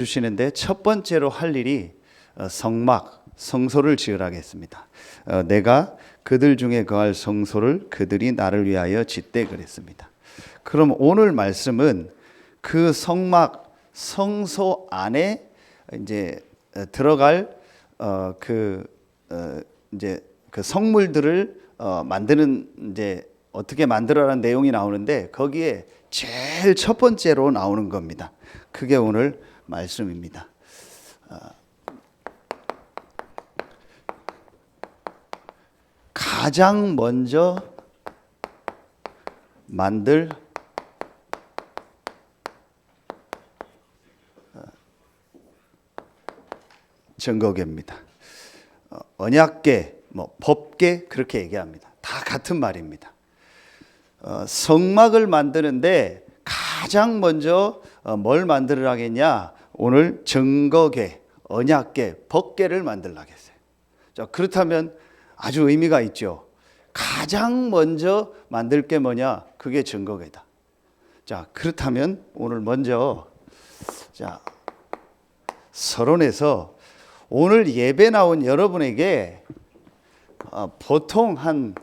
주시는데 첫 번째로 할 일이 성막, 성소를 지으라고 했습니다. 내가 그들 중에 거할 성소를 그들이 나를 위하여 짓되 그랬습니다. 그럼 오늘 말씀은 그 성막, 성소 안에 이제 들어갈 이제 그 성물들을 만드는 이제 어떻게 만들어라는 내용이 나오는데 거기에 제일 첫 번째로 나오는 겁니다. 그게 오늘 말씀입니다. 가장 먼저 만들 증거계입니다. 언약계, 법계 그렇게 얘기합니다. 다 같은 말입니다. 성막을 만드는데 가장 먼저 뭘 만들으라겠냐? 오늘 증거계, 언약계, 법계를 만들라겠어요. 자, 그렇다면 아주 의미가 있죠. 가장 먼저 만들 게 뭐냐? 그게 증거계다. 자, 그렇다면 오늘 먼저 서론에서 오늘 예배 나온 여러분에게 보통 한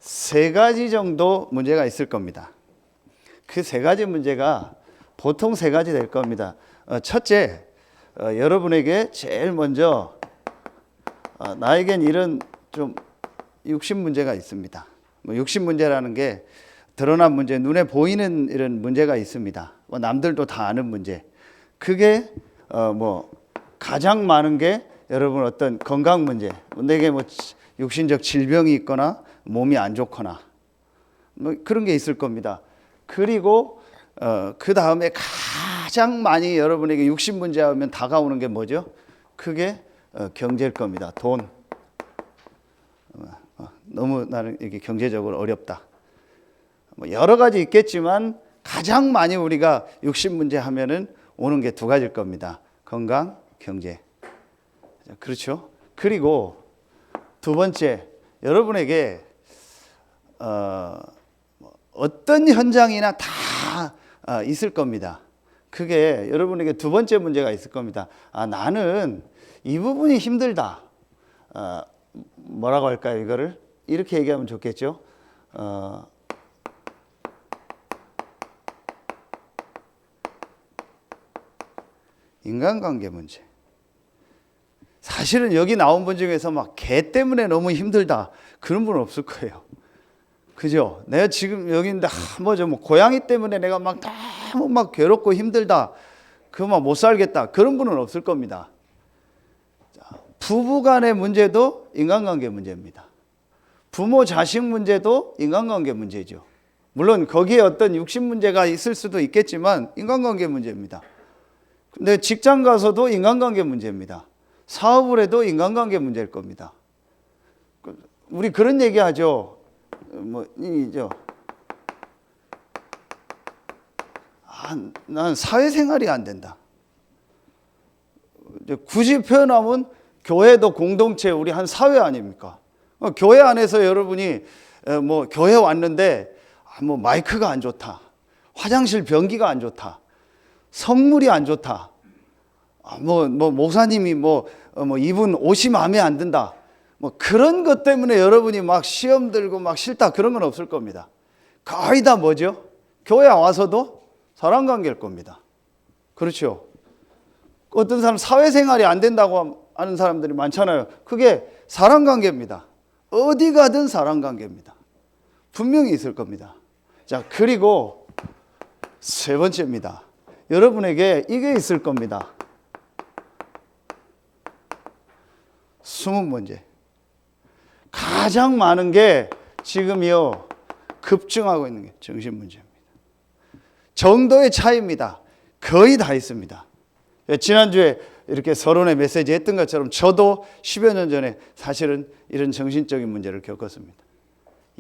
세 가지 정도 문제가 있을 겁니다. 그 세 가지 문제가 보통 세 가지 될 겁니다. 첫째, 여러분에게 제일 먼저 나에겐 이런 좀 육신 문제가 있습니다. 육신 문제라는 게 드러난 문제, 눈에 보이는 이런 문제가 있습니다. 남들도 다 아는 문제. 그게 가장 많은 게 여러분 어떤 건강 문제, 내게 육신적 질병이 있거나 몸이 안 좋거나 그런 게 있을 겁니다. 그리고 그 다음에 가장 많이 여러분에게 육신 문제 하면 다가오는 게 뭐죠? 그게 경제일 겁니다. 돈. 너무 나는 이게 경제적으로 어렵다. 여러 가지 있겠지만 가장 많이 우리가 육신 문제 하면은 오는 게 두 가지일 겁니다. 건강, 경제. 그렇죠? 그리고 두 번째, 여러분에게 어떤 현장이나 다 있을 겁니다. 그게 여러분에게 두 번째 문제가 있을 겁니다. 나는 이 부분이 힘들다. 뭐라고 할까요? 이거를 이렇게 얘기하면 좋겠죠. 인간관계 문제. 사실은 여기 나온 분 중에서 개 때문에 너무 힘들다 그런 분은 없을 거예요. 그죠? 내가 지금 여기 있는데 고양이 때문에 내가 너무 괴롭고 힘들다. 그거 못 살겠다. 그런 분은 없을 겁니다. 부부 간의 문제도 인간관계 문제입니다. 부모 자식 문제도 인간관계 문제죠. 물론 거기에 어떤 육신 문제가 있을 수도 있겠지만 인간관계 문제입니다. 근데 직장 가서도 인간관계 문제입니다. 사업을 해도 인간관계 문제일 겁니다. 우리 그런 얘기 하죠. 난 사회생활이 안 된다. 굳이 표현하면 교회도 공동체, 우리 한 사회 아닙니까? 교회 안에서 여러분이 교회 왔는데 마이크가 안 좋다. 화장실 변기가 안 좋다. 성물이 안 좋다. 목사님이 이분 옷이 마음에 안 든다. 그런 것 때문에 여러분이 시험 들고 싫다 그런 건 없을 겁니다. 거의 다 뭐죠? 교회 와서도 사람 관계일 겁니다. 그렇죠? 어떤 사람 사회생활이 안 된다고 하는 사람들이 많잖아요. 그게 사람 관계입니다. 어디 가든 사람 관계입니다. 분명히 있을 겁니다. 자, 그리고 세 번째입니다. 여러분에게 이게 있을 겁니다. 숨은 문제. 가장 많은 게 지금요 급증하고 있는 게 정신 문제입니다. 정도의 차이입니다. 거의 다 있습니다. 지난주에 이렇게 서론에 메시지 했던 것처럼 저도 10여 년 전에 사실은 이런 정신적인 문제를 겪었습니다.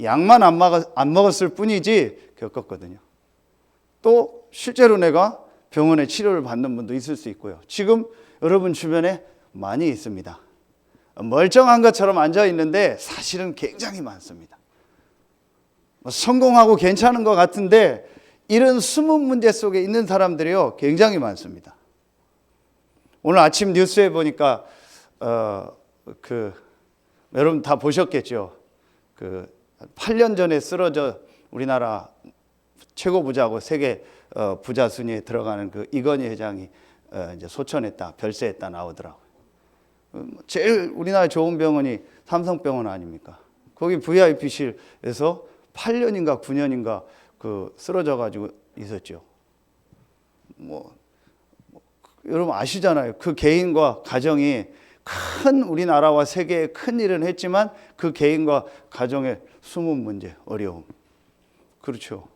약만 안 먹었을 뿐이지 겪었거든요. 또 실제로 내가 병원에 치료를 받는 분도 있을 수 있고요. 지금 여러분 주변에 많이 있습니다. 멀쩡한 것처럼 앉아 있는데 사실은 굉장히 많습니다. 성공하고 괜찮은 것 같은데 이런 숨은 문제 속에 있는 사람들이요 굉장히 많습니다. 오늘 아침 뉴스에 보니까 여러분 다 보셨겠죠. 8년 전에 쓰러져 우리나라 최고 부자고 세계 부자 순위에 들어가는 이건희 회장이 이제 소천했다, 별세했다 나오더라고요. 제일 우리나라 좋은 병원이 삼성병원 아닙니까? 거기 VIP실에서 8년인가 9년인가 쓰러져 가지고 있었죠. 여러분 아시잖아요. 그 개인과 가정이 큰 우리나라와 세계에 큰 일은 했지만 그 개인과 가정의 숨은 문제, 어려움. 그렇죠.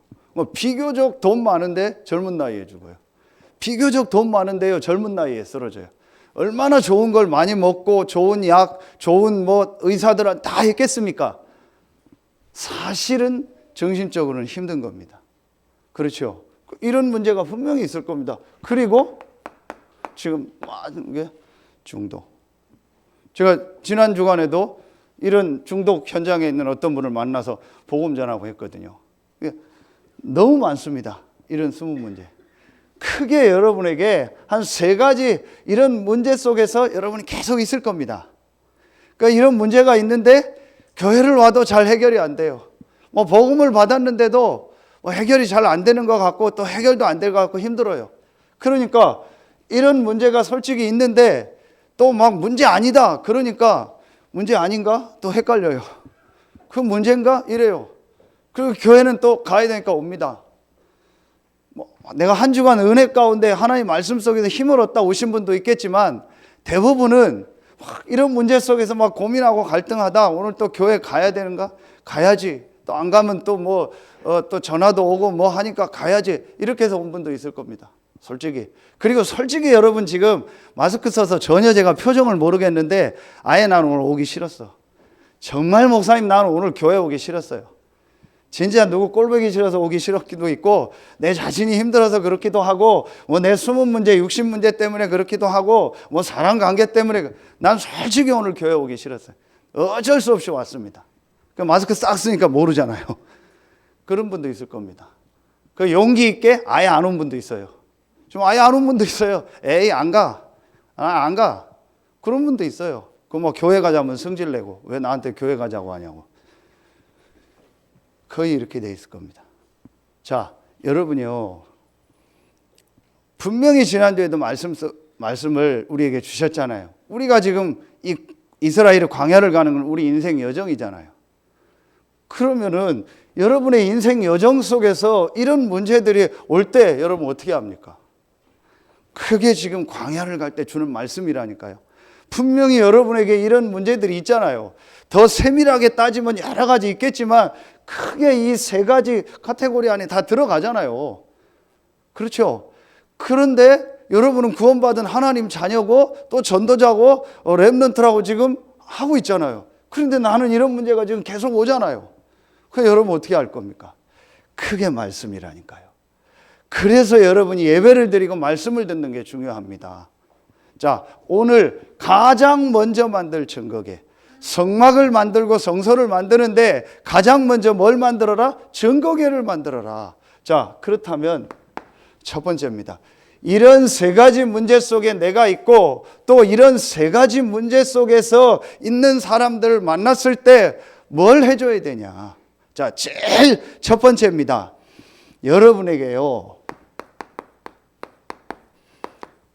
비교적 돈 많은데 젊은 나이에 죽어요. 비교적 돈 많은데요, 젊은 나이에 쓰러져요. 얼마나 좋은 걸 많이 먹고 좋은 약, 좋은 의사들은 다 했겠습니까? 사실은 정신적으로는 힘든 겁니다. 그렇죠. 이런 문제가 분명히 있을 겁니다. 그리고 지금 중독. 제가 지난 주간에도 이런 중독 현장에 있는 어떤 분을 만나서 복음 전하고 했거든요. 너무 많습니다. 이런 숨은 문제. 크게 여러분에게 한 3가지 이런 문제 속에서 여러분이 계속 있을 겁니다. 그러니까 이런 문제가 있는데 교회를 와도 잘 해결이 안 돼요. 복음을 받았는데도 해결이 잘 안 되는 것 같고 또 해결도 안 될 것 같고 힘들어요. 그러니까 이런 문제가 솔직히 있는데 또 문제 아니다. 그러니까 문제 아닌가? 또 헷갈려요. 그 문제인가? 이래요. 그리고 교회는 또 가야 되니까 옵니다. 내가 한 주간 은혜 가운데 하나님 말씀 속에서 힘을 얻다 오신 분도 있겠지만 대부분은 이런 문제 속에서 고민하고 갈등하다 오늘 또 교회 가야 되는가? 가야지. 또 안 가면 또 또 전화도 오고 하니까 가야지. 이렇게 해서 온 분도 있을 겁니다. 솔직히. 그리고 솔직히 여러분 지금 마스크 써서 전혀 제가 표정을 모르겠는데 아예 나는 오늘 오기 싫었어. 정말 목사님 나는 오늘 교회 오기 싫었어요. 진짜 누구 꼴보기 싫어서 오기 싫었기도 있고 내 자신이 힘들어서 그렇기도 하고 내 숨은 문제, 육신 문제 때문에 그렇기도 하고 사람 관계 때문에 난 솔직히 오늘 교회 오기 싫었어요. 어쩔 수 없이 왔습니다. 마스크 싹 쓰니까 모르잖아요. 그런 분도 있을 겁니다. 그 용기 있게 아예 안 온 분도 있어요. 좀 아예 안 온 분도 있어요. 에이 안 가. 안 가. 그런 분도 있어요. 교회 가자면 성질 내고 왜 나한테 교회 가자고 하냐고. 거의 이렇게 돼 있을 겁니다. 자, 여러분이요. 분명히 지난주에도 말씀을 우리에게 주셨잖아요. 우리가 지금 이스라엘의 광야를 가는 건 우리 인생 여정이잖아요. 그러면은 여러분의 인생 여정 속에서 이런 문제들이 올 때 여러분 어떻게 합니까? 그게 지금 광야를 갈 때 주는 말씀이라니까요. 분명히 여러분에게 이런 문제들이 있잖아요. 더 세밀하게 따지면 여러 가지 있겠지만 크게 이 3가지 카테고리 안에 다 들어가잖아요. 그렇죠? 그런데 여러분은 구원받은 하나님 자녀고 또 전도자고 렘넌트라고 지금 하고 있잖아요. 그런데 나는 이런 문제가 지금 계속 오잖아요. 그럼 여러분 어떻게 할 겁니까? 크게 말씀이라니까요. 그래서 여러분이 예배를 드리고 말씀을 듣는 게 중요합니다. 자, 오늘 가장 먼저 만들 증거계. 성막을 만들고 성소를 만드는데 가장 먼저 뭘 만들어라? 증거계를 만들어라. 자, 그렇다면 첫 번째입니다. 이런 3가지 문제 속에 내가 있고 또 이런 3가지 문제 속에서 있는 사람들을 만났을 때 뭘 해줘야 되냐? 자, 제일 첫 번째입니다. 여러분에게요.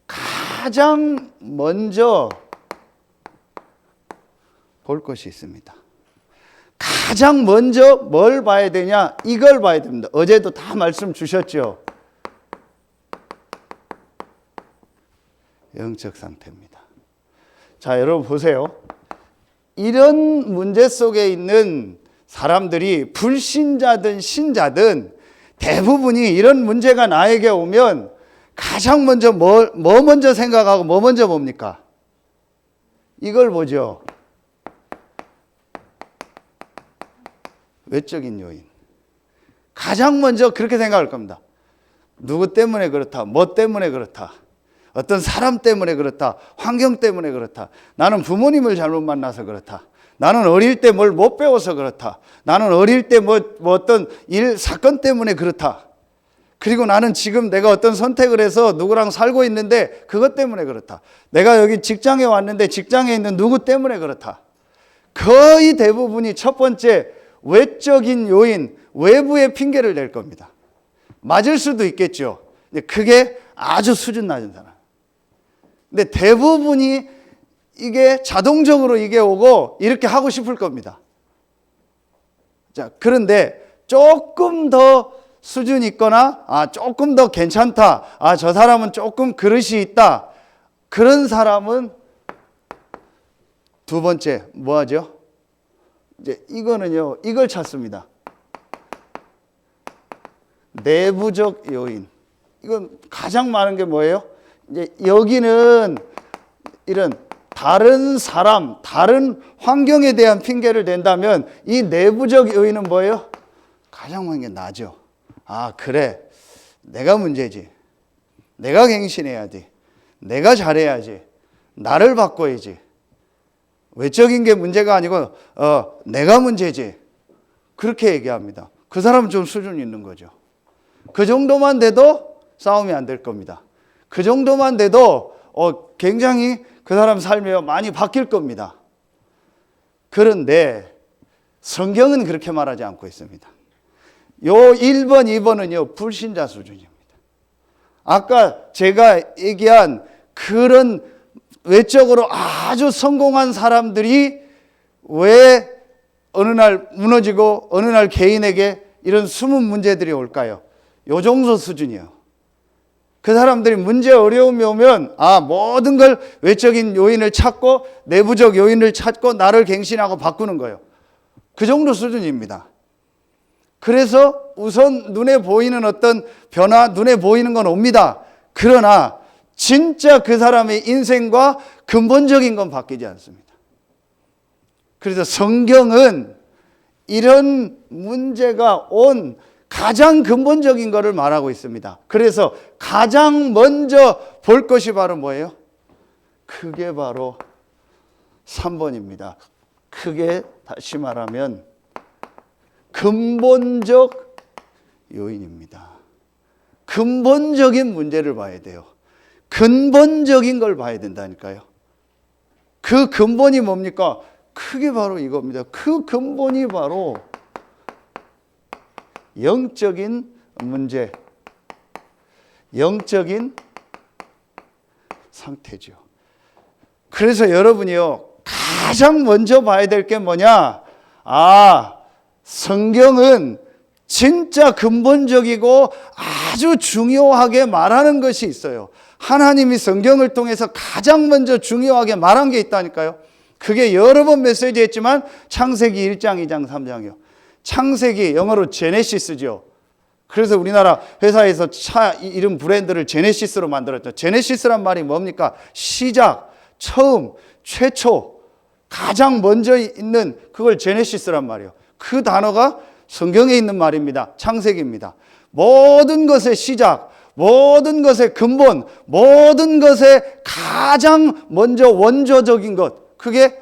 가장 먼저 볼 것이 있습니다. 가장 먼저 뭘 봐야 되냐? 이걸 봐야 됩니다. 어제도 다 말씀 주셨죠? 영적 상태입니다. 자, 여러분 보세요. 이런 문제 속에 있는 사람들이 불신자든 신자든 대부분이 이런 문제가 나에게 오면 가장 먼저 뭐 먼저 생각하고 뭐 먼저 봅니까? 이걸 보죠. 외적인 요인. 가장 먼저 그렇게 생각할 겁니다. 누구 때문에 그렇다. 뭐 때문에 그렇다. 어떤 사람 때문에 그렇다. 환경 때문에 그렇다. 나는 부모님을 잘못 만나서 그렇다. 나는 어릴 때 뭘 못 배워서 그렇다. 나는 어릴 때 어떤 일, 사건 때문에 그렇다. 그리고 나는 지금 내가 어떤 선택을 해서 누구랑 살고 있는데 그것 때문에 그렇다. 내가 여기 직장에 왔는데 직장에 있는 누구 때문에 그렇다. 거의 대부분이 첫 번째 외적인 요인, 외부의 핑계를 댈 겁니다. 맞을 수도 있겠죠. 근데 그게 아주 수준 낮은 사람. 근데 대부분이 이게 자동적으로 이게 오고 이렇게 하고 싶을 겁니다. 자, 그런데 조금 더 수준 있거나 조금 더 괜찮다. 저 사람은 조금 그릇이 있다. 그런 사람은 두 번째 뭐 하죠? 이제 이거는요. 이걸 찾습니다. 내부적 요인. 이건 가장 많은 게 뭐예요? 이제 여기는 이런 다른 사람, 다른 환경에 대한 핑계를 댄다면 이 내부적 요인은 뭐예요? 가장 많은 게 나죠. 그래. 내가 문제지. 내가 갱신해야지. 내가 잘해야지. 나를 바꿔야지. 외적인 게 문제가 아니고 내가 문제지. 그렇게 얘기합니다. 그 사람은 좀 수준 있는 거죠. 그 정도만 돼도 싸움이 안 될 겁니다. 그 정도만 돼도 굉장히 그 사람 삶이 많이 바뀔 겁니다. 그런데 성경은 그렇게 말하지 않고 있습니다. 요 1번, 2번은요, 불신자 수준입니다. 아까 제가 얘기한 그런 외적으로 아주 성공한 사람들이 왜 어느 날 무너지고 어느 날 개인에게 이런 숨은 문제들이 올까요? 요 정도 수준이에요. 그 사람들이 문제 어려움이 오면 모든 걸 외적인 요인을 찾고 내부적 요인을 찾고 나를 갱신하고 바꾸는 거예요. 그 정도 수준입니다. 그래서 우선 눈에 보이는 어떤 변화, 눈에 보이는 건 옵니다. 그러나 진짜 그 사람의 인생과 근본적인 건 바뀌지 않습니다. 그래서 성경은 이런 문제가 온 가장 근본적인 것을 말하고 있습니다. 그래서 가장 먼저 볼 것이 바로 뭐예요? 그게 바로 3번입니다. 크게 다시 말하면 근본적 요인입니다. 근본적인 문제를 봐야 돼요. 근본적인 걸 봐야 된다니까요. 그 근본이 뭡니까? 크게 바로 이겁니다. 그 근본이 바로 영적인 문제, 영적인 상태죠. 그래서 여러분이요, 가장 먼저 봐야 될 게 뭐냐? 성경은 진짜 근본적이고 아주 중요하게 말하는 것이 있어요. 하나님이 성경을 통해서 가장 먼저 중요하게 말한 게 있다니까요. 그게 여러 번 메시지 했지만 창세기 1장, 2장, 3장이요. 창세기 영어로 제네시스죠. 그래서 우리나라 회사에서 차 이름 브랜드를 제네시스로 만들었죠. 제네시스란 말이 뭡니까? 시작, 처음, 최초, 가장 먼저 있는 그걸 제네시스란 말이에요. 그 단어가 성경에 있는 말입니다. 창세기입니다. 모든 것의 시작, 모든 것의 근본, 모든 것의 가장 먼저 원조적인 것, 그게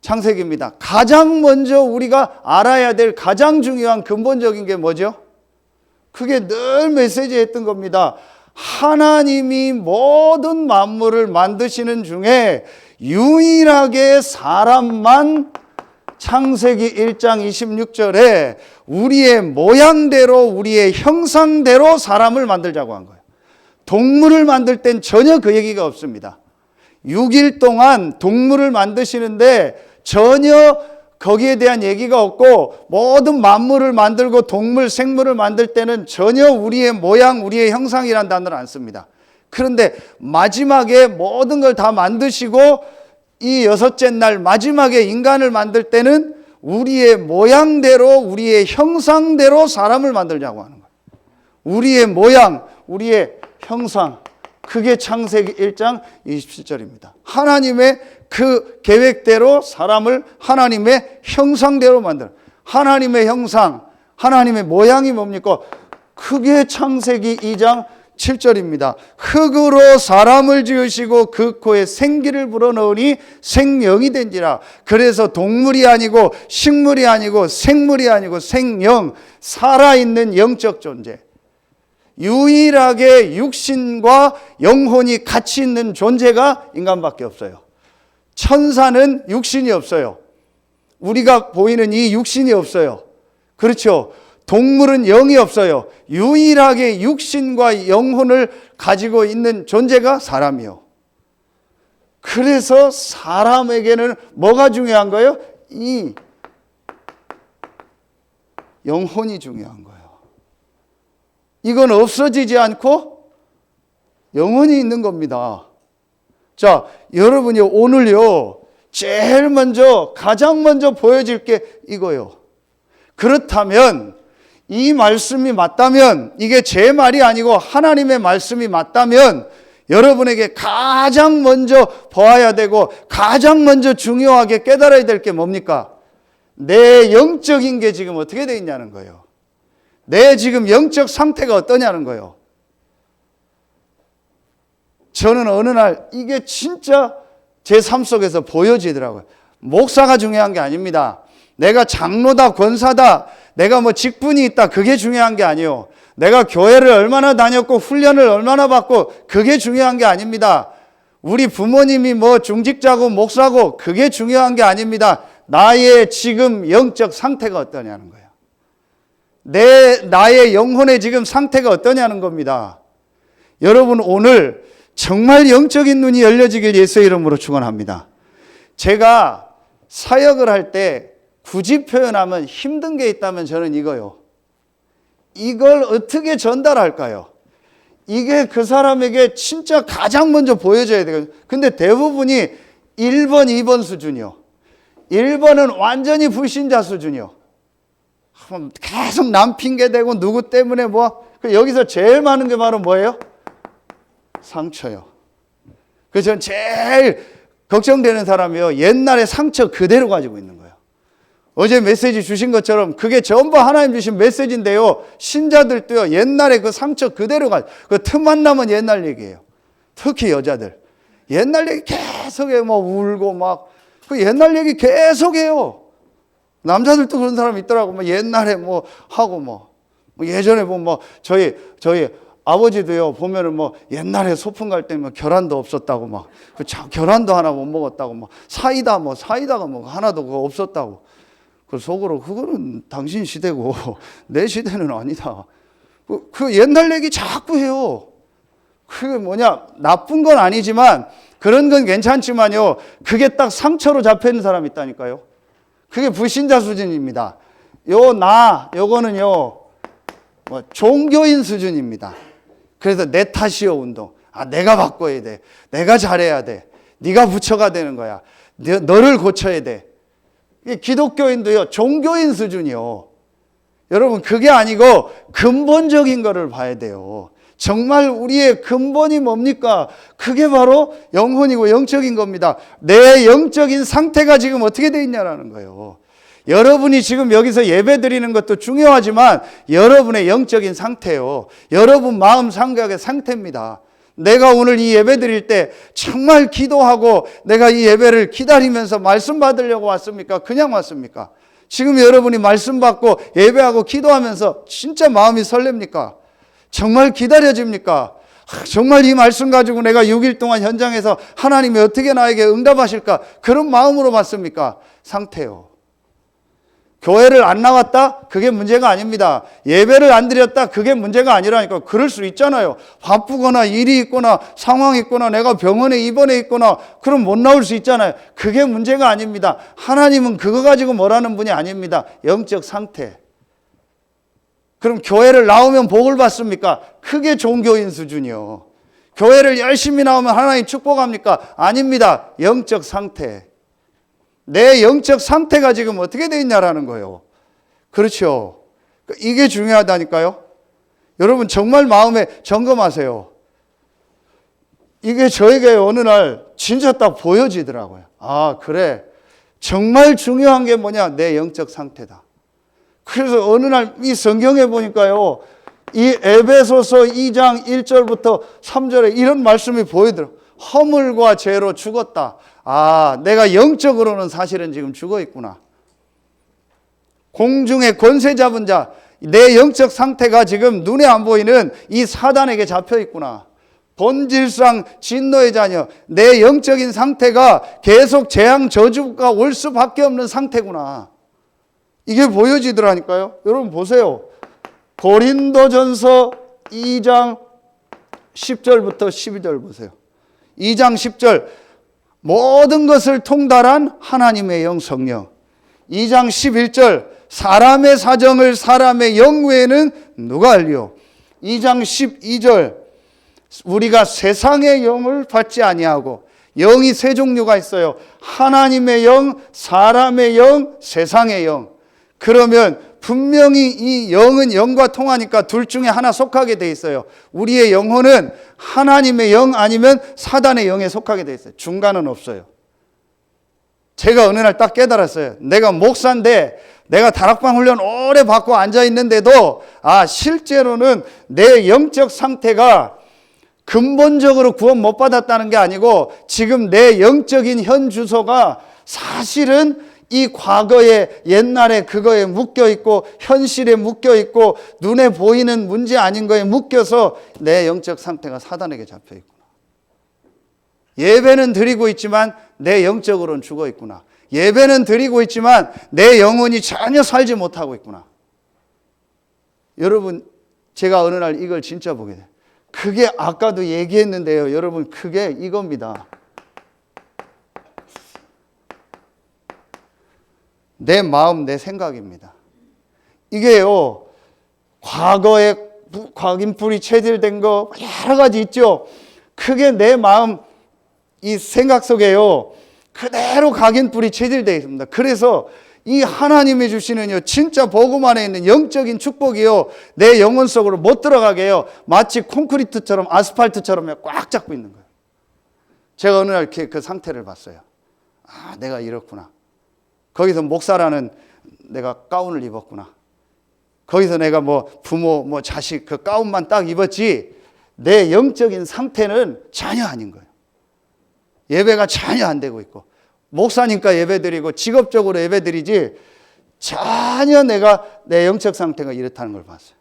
창세기입니다. 가장 먼저 우리가 알아야 될 가장 중요한 근본적인 게 뭐죠? 그게 늘 메시지 했던 겁니다. 하나님이 모든 만물을 만드시는 중에 유일하게 사람만 창세기 1장 26절에 우리의 모양대로 우리의 형상대로 사람을 만들자고 한 거예요. 동물을 만들 땐 전혀 그 얘기가 없습니다. 6일 동안 동물을 만드시는데 전혀 거기에 대한 얘기가 없고 모든 만물을 만들고 동물, 생물을 만들 때는 전혀 우리의 모양, 우리의 형상이라는 단어를 안 씁니다. 그런데 마지막에 모든 걸 다 만드시고 이 여섯째 날 마지막에 인간을 만들 때는 우리의 모양대로 우리의 형상대로 사람을 만들자고 하는 거예요. 우리의 모양, 우리의 형상, 그게 창세기 1장 27절입니다. 하나님의 그 계획대로 사람을 하나님의 형상대로 만들어. 하나님의 형상, 하나님의 모양이 뭡니까? 그게 창세기 2장 7절입니다. 흙으로 사람을 지으시고 그 코에 생기를 불어넣으니 생명이 된지라. 그래서 동물이 아니고 식물이 아니고 생물이 아니고 생영, 살아있는 영적 존재. 유일하게 육신과 영혼이 같이 있는 존재가 인간밖에 없어요. 천사는 육신이 없어요. 우리가 보이는 이 육신이 없어요. 그렇죠. 동물은 영이 없어요. 유일하게 육신과 영혼을 가지고 있는 존재가 사람이요. 그래서 사람에게는 뭐가 중요한 거예요? 이 영혼이 중요한 거예요. 이건 없어지지 않고 영원히 있는 겁니다. 자, 여러분이 오늘요, 제일 먼저, 가장 먼저 보여질 게 이거요. 그렇다면, 이 말씀이 맞다면, 이게 제 말이 아니고 하나님의 말씀이 맞다면, 여러분에게 가장 먼저 보아야 되고, 가장 먼저 중요하게 깨달아야 될 게 뭡니까? 내 영적인 게 지금 어떻게 되어 있냐는 거예요. 내 지금 영적 상태가 어떠냐는 거예요. 저는 어느 날 이게 진짜 제 삶 속에서 보여지더라고요. 목사가 중요한 게 아닙니다. 내가 장로다, 권사다, 내가 뭐 직분이 있다, 그게 중요한 게 아니에요. 내가 교회를 얼마나 다녔고 훈련을 얼마나 받고 그게 중요한 게 아닙니다. 우리 부모님이 뭐 중직자고 목사고 그게 중요한 게 아닙니다. 나의 지금 영적 상태가 어떠냐는 거예요. 나의 영혼의 지금 상태가 어떠냐는 겁니다. 여러분, 오늘 정말 영적인 눈이 열려지길 예수의 이름으로 축원합니다. 제가 사역을 할 때 굳이 표현하면 힘든 게 있다면 저는 이거요. 이걸 어떻게 전달할까요? 이게 그 사람에게 진짜 가장 먼저 보여줘야 돼요. 근데 대부분이 1번, 2번 수준이요. 1번은 완전히 불신자 수준이요. 계속 남 핑계대고 누구 때문에 뭐. 여기서 제일 많은 게 바로 뭐예요? 상처요. 그래서 저는 제일 걱정되는 사람이요. 옛날에 상처 그대로 가지고 있는 거예요. 어제 메시지 주신 것처럼 그게 전부 하나님 주신 메시지인데요. 신자들도요. 옛날에 그 상처 그대로 가지고, 그 틈만 나면 옛날 얘기예요. 특히 여자들. 옛날 얘기 계속해요. 뭐 울고 막. 그 옛날 얘기 계속해요. 남자들도 그런 사람 있더라고. 뭐 옛날에 뭐 하고 뭐 예전에 보면 뭐 저희 아버지도요 보면은 뭐 옛날에 소풍 갈 때 뭐 계란도 없었다고 막 그 계란도 하나 못 먹었다고 뭐 사이다가 뭐 하나도 그거 없었다고. 그 속으로 그거는 당신 시대고 내 시대는 아니다. 그 옛날 얘기 자꾸 해요. 그게 뭐냐, 나쁜 건 아니지만 그런 건 괜찮지만요. 그게 딱 상처로 잡혀 있는 사람이 있다니까요. 그게 불신자 수준입니다. 요거는요, 뭐 종교인 수준입니다. 그래서 내 탓이요 운동. 내가 바꿔야 돼. 내가 잘해야 돼. 네가 부처가 되는 거야. 너를 고쳐야 돼. 기독교인도요, 종교인 수준이요. 여러분, 그게 아니고 근본적인 거를 봐야 돼요. 정말 우리의 근본이 뭡니까? 그게 바로 영혼이고 영적인 겁니다. 내 영적인 상태가 지금 어떻게 돼 있냐라는 거예요. 여러분이 지금 여기서 예배 드리는 것도 중요하지만 여러분의 영적인 상태요. 여러분 마음 생각의 상태입니다. 내가 오늘 이 예배 드릴 때 정말 기도하고 내가 이 예배를 기다리면서 말씀 받으려고 왔습니까? 그냥 왔습니까? 지금 여러분이 말씀 받고 예배하고 기도하면서 진짜 마음이 설렙니까? 정말 기다려집니까? 정말 이 말씀 가지고 내가 6일 동안 현장에서 하나님이 어떻게 나에게 응답하실까? 그런 마음으로 받습니까? 상태요. 교회를 안 나왔다? 그게 문제가 아닙니다. 예배를 안 드렸다? 그게 문제가 아니라니까. 그럴 수 있잖아요. 바쁘거나 일이 있거나 상황이 있거나 내가 병원에 입원해 있거나 그럼 못 나올 수 있잖아요. 그게 문제가 아닙니다. 하나님은 그거 가지고 뭐라는 분이 아닙니다. 영적 상태. 그럼 교회를 나오면 복을 받습니까? 그게 종교인 수준이요. 교회를 열심히 나오면 하나님 축복합니까? 아닙니다. 영적 상태. 내 영적 상태가 지금 어떻게 되어 있냐라는 거예요. 그렇죠. 이게 중요하다니까요. 여러분 정말 마음에 점검하세요. 이게 저에게 어느 날 진짜 딱 보여지더라고요. 그래. 정말 중요한 게 뭐냐? 내 영적 상태다. 그래서 어느 날 이 성경에 보니까요. 이 에베소서 2장 1절부터 3절에 이런 말씀이 보이더라고요. 허물과 죄로 죽었다. 내가 영적으로는 사실은 지금 죽어 있구나. 공중의 권세 잡은 자, 내 영적 상태가 지금 눈에 안 보이는 이 사단에게 잡혀 있구나. 본질상 진노의 자녀, 내 영적인 상태가 계속 재앙 저주가 올 수밖에 없는 상태구나. 이게 보여지더라니까요. 여러분 보세요. 고린도전서 2장 10절부터 12절 보세요. 2장 10절, 모든 것을 통달한 하나님의 영 성령. 2장 11절, 사람의 사정을 사람의 영 외에는 누가 알리오. 2장 12절, 우리가 세상의 영을 받지 아니하고, 영이 세 종류가 있어요. 하나님의 영, 사람의 영, 세상의 영. 그러면 분명히 이 영은 영과 통하니까 둘 중에 하나 속하게 돼 있어요. 우리의 영혼은 하나님의 영 아니면 사단의 영에 속하게 돼 있어요. 중간은 없어요. 제가 어느 날 딱 깨달았어요. 내가 목사인데 내가 다락방 훈련 오래 받고 앉아 있는데도 실제로는 내 영적 상태가 근본적으로 구원 못 받았다는 게 아니고 지금 내 영적인 현 주소가 사실은 이 과거에 옛날에 그거에 묶여 있고 현실에 묶여 있고 눈에 보이는 문제 아닌 거에 묶여서 내 영적 상태가 사단에게 잡혀 있구나. 예배는 드리고 있지만 내 영적으로는 죽어 있구나. 예배는 드리고 있지만 내 영혼이 전혀 살지 못하고 있구나. 여러분, 제가 어느 날 이걸 진짜 보게 돼요. 그게 아까도 얘기했는데요. 여러분, 그게 이겁니다. 내 마음, 내 생각입니다. 이게요, 과거에 각인불이 체질된 거 여러 가지 있죠. 그게 내 마음, 이 생각 속에요, 그대로 각인불이 체질되어 있습니다. 그래서 이 하나님이 주시는요, 진짜 복음 안에 있는 영적인 축복이요, 내 영혼 속으로 못 들어가게 해요. 마치 콘크리트처럼, 아스팔트처럼 꽉 잡고 있는 거예요. 제가 어느 날 그 상태를 봤어요. 내가 이렇구나. 거기서 목사라는 내가 가운을 입었구나. 거기서 내가 부모, 자식 그 가운만 딱 입었지 내 영적인 상태는 전혀 아닌 거예요. 예배가 전혀 안 되고 있고, 목사니까 예배드리고 직업적으로 예배드리지 전혀 내가 내 영적 상태가 이렇다는 걸 봤어요.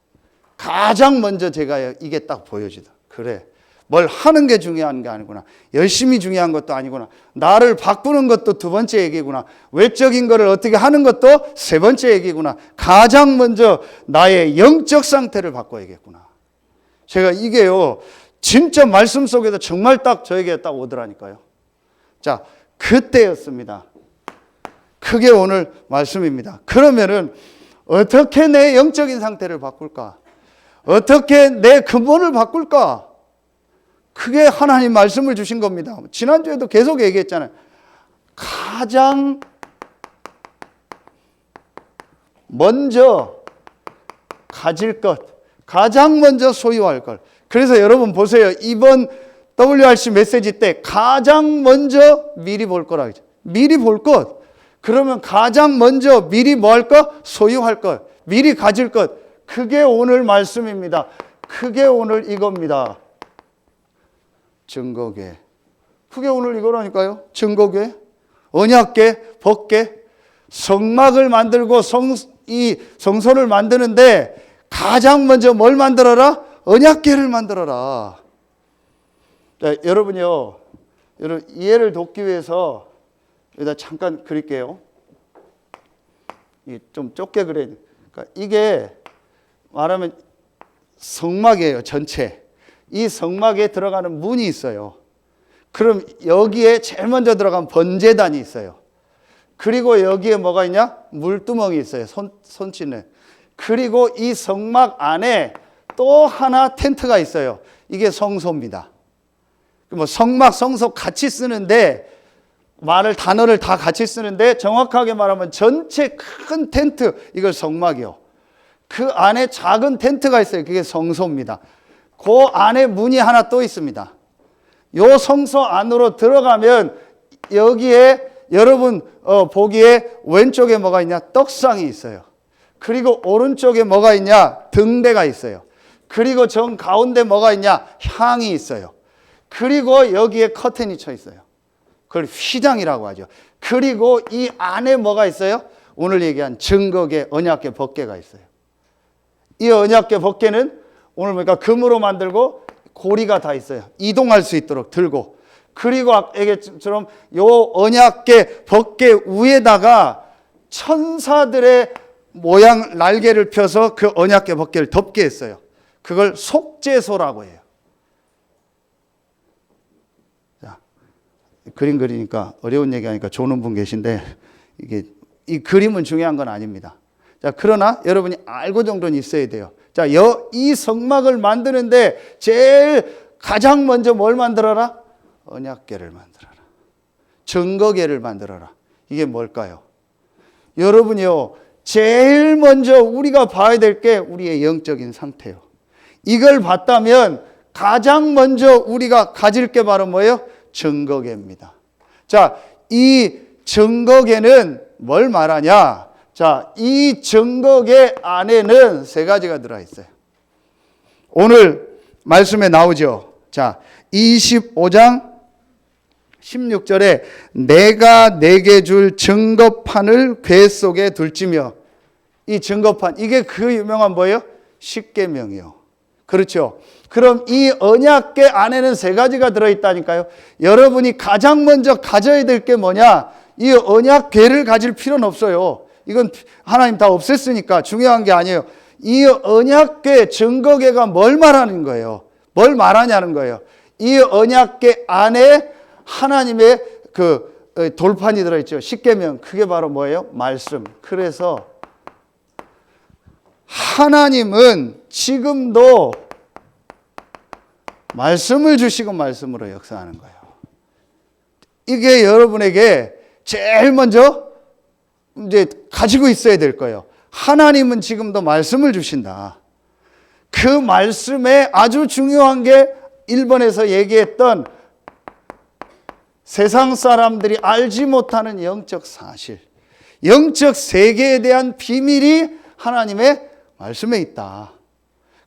가장 먼저 제가 이게 딱 보여지다. 그래, 뭘 하는 게 중요한 게 아니구나. 열심히 중요한 것도 아니구나. 나를 바꾸는 것도 두 번째 얘기구나. 외적인 거를 어떻게 하는 것도 세 번째 얘기구나. 가장 먼저 나의 영적 상태를 바꿔야겠구나. 제가 이게요, 진짜 말씀 속에서 정말 딱 저에게 딱 오더라니까요. 자, 그때였습니다. 그게 오늘 말씀입니다. 그러면은 어떻게 내 영적인 상태를 바꿀까? 어떻게 내 근본을 바꿀까? 그게 하나님 말씀을 주신 겁니다. 지난주에도 계속 얘기했잖아요. 가장 먼저 가질 것, 가장 먼저 소유할 것. 그래서 여러분 보세요. 이번 WRC 메시지 때 가장 먼저 미리 볼 거라 그랬죠. 미리 볼 것. 그러면 가장 먼저 미리 뭐 할 것? 소유할 것. 미리 가질 것. 그게 오늘 말씀입니다. 그게 오늘 이겁니다. 증거궤. 그게 오늘 이거라니까요. 증거궤, 언약궤, 법궤. 성막을 만들고 이 성소를 만드는데 가장 먼저 뭘 만들어라? 언약궤를 만들어라. 자, 여러분요, 여러분 이해를 돕기 위해서 여기다 잠깐 그릴게요. 좀 좁게 그려야 돼. 그러니까 이게 말하면 성막이에요, 전체. 이 성막에 들어가는 문이 있어요. 그럼 여기에 제일 먼저 들어간 번제단이 있어요. 그리고 여기에 뭐가 있냐? 물두멍이 있어요. 손짓는. 그리고 이 성막 안에 또 하나 텐트가 있어요. 이게 성소입니다. 성막, 성소 같이 쓰는데 단어를 다 같이 쓰는데 정확하게 말하면 전체 큰 텐트, 이걸 성막이요. 그 안에 작은 텐트가 있어요. 그게 성소입니다. 그 안에 문이 하나 또 있습니다. 요 성소 안으로 들어가면 여기에 여러분 보기에 왼쪽에 뭐가 있냐? 떡상이 있어요. 그리고 오른쪽에 뭐가 있냐? 등대가 있어요. 그리고 정 가운데 뭐가 있냐? 향이 있어요. 그리고 여기에 커튼이 쳐 있어요. 그걸 휘장이라고 하죠. 그리고 이 안에 뭐가 있어요? 오늘 얘기한 증거궤, 언약궤, 법궤가 있어요. 이 언약궤 법궤는 오늘 보니까 금으로 만들고 고리가 다 있어요. 이동할 수 있도록 들고. 그리고 아까 얘기했처럼 요 언약궤 법궤 위에다가 천사들의 모양 날개를 펴서 그 언약궤 법궤를 덮게 했어요. 그걸 속죄소라고 해요. 자, 그림 그리니까 어려운 얘기하니까 조는 분 계신데 이게 이 그림은 중요한 건 아닙니다. 자, 그러나 여러분이 알고 정도는 있어야 돼요. 자, 이 성막을 만드는데 제일 가장 먼저 뭘 만들어라? 언약궤를 만들어라. 증거궤를 만들어라. 이게 뭘까요? 여러분이요, 제일 먼저 우리가 봐야 될 게 우리의 영적인 상태요. 이걸 봤다면 가장 먼저 우리가 가질 게 바로 뭐예요? 증거궤입니다. 자, 이 증거궤는 뭘 말하냐? 자, 이 증거궤 안에는 세 가지가 들어있어요. 오늘 말씀에 나오죠. 자, 25장 16절에 내가 내게 줄 증거판을 궤 속에 둘지며, 이 증거판, 이게 그 유명한 뭐예요? 십계명이요. 그렇죠. 그럼 이 언약궤 안에는 세 가지가 들어있다니까요. 여러분이 가장 먼저 가져야 될 게 뭐냐? 이 언약궤를 가질 필요는 없어요. 이건 하나님 다 없앴으니까 중요한 게 아니에요. 이 언약궤 증거궤가 뭘 말하는 거예요? 뭘 말하냐는 거예요. 이 언약궤 안에 하나님의 그 돌판이 들어있죠. 십계명. 그게 바로 뭐예요? 말씀. 그래서 하나님은 지금도 말씀을 주시고 말씀으로 역사하는 거예요. 이게 여러분에게 제일 먼저 이제 가지고 있어야 될 거예요. 하나님은 지금도 말씀을 주신다. 그 말씀에 아주 중요한 게 1번에서 얘기했던 세상 사람들이 알지 못하는 영적 사실, 영적 세계에 대한 비밀이 하나님의 말씀에 있다.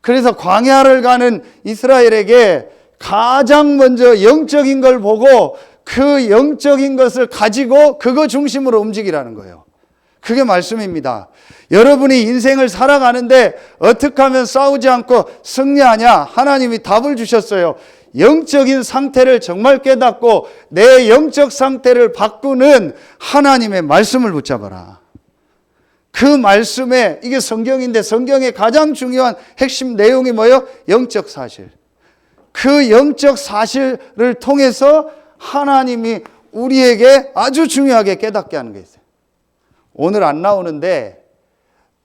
그래서 광야를 가는 이스라엘에게 가장 먼저 영적인 걸 보고 그 영적인 것을 가지고 그거 중심으로 움직이라는 거예요. 그게 말씀입니다. 여러분이 인생을 살아가는데 어떻게 하면 싸우지 않고 승리하냐? 하나님이 답을 주셨어요. 영적인 상태를 정말 깨닫고 내 영적 상태를 바꾸는 하나님의 말씀을 붙잡아라. 그 말씀에, 이게 성경인데 성경의 가장 중요한 핵심 내용이 뭐예요? 영적 사실. 그 영적 사실을 통해서 하나님이 우리에게 아주 중요하게 깨닫게 하는 게 있어요. 오늘 안 나오는데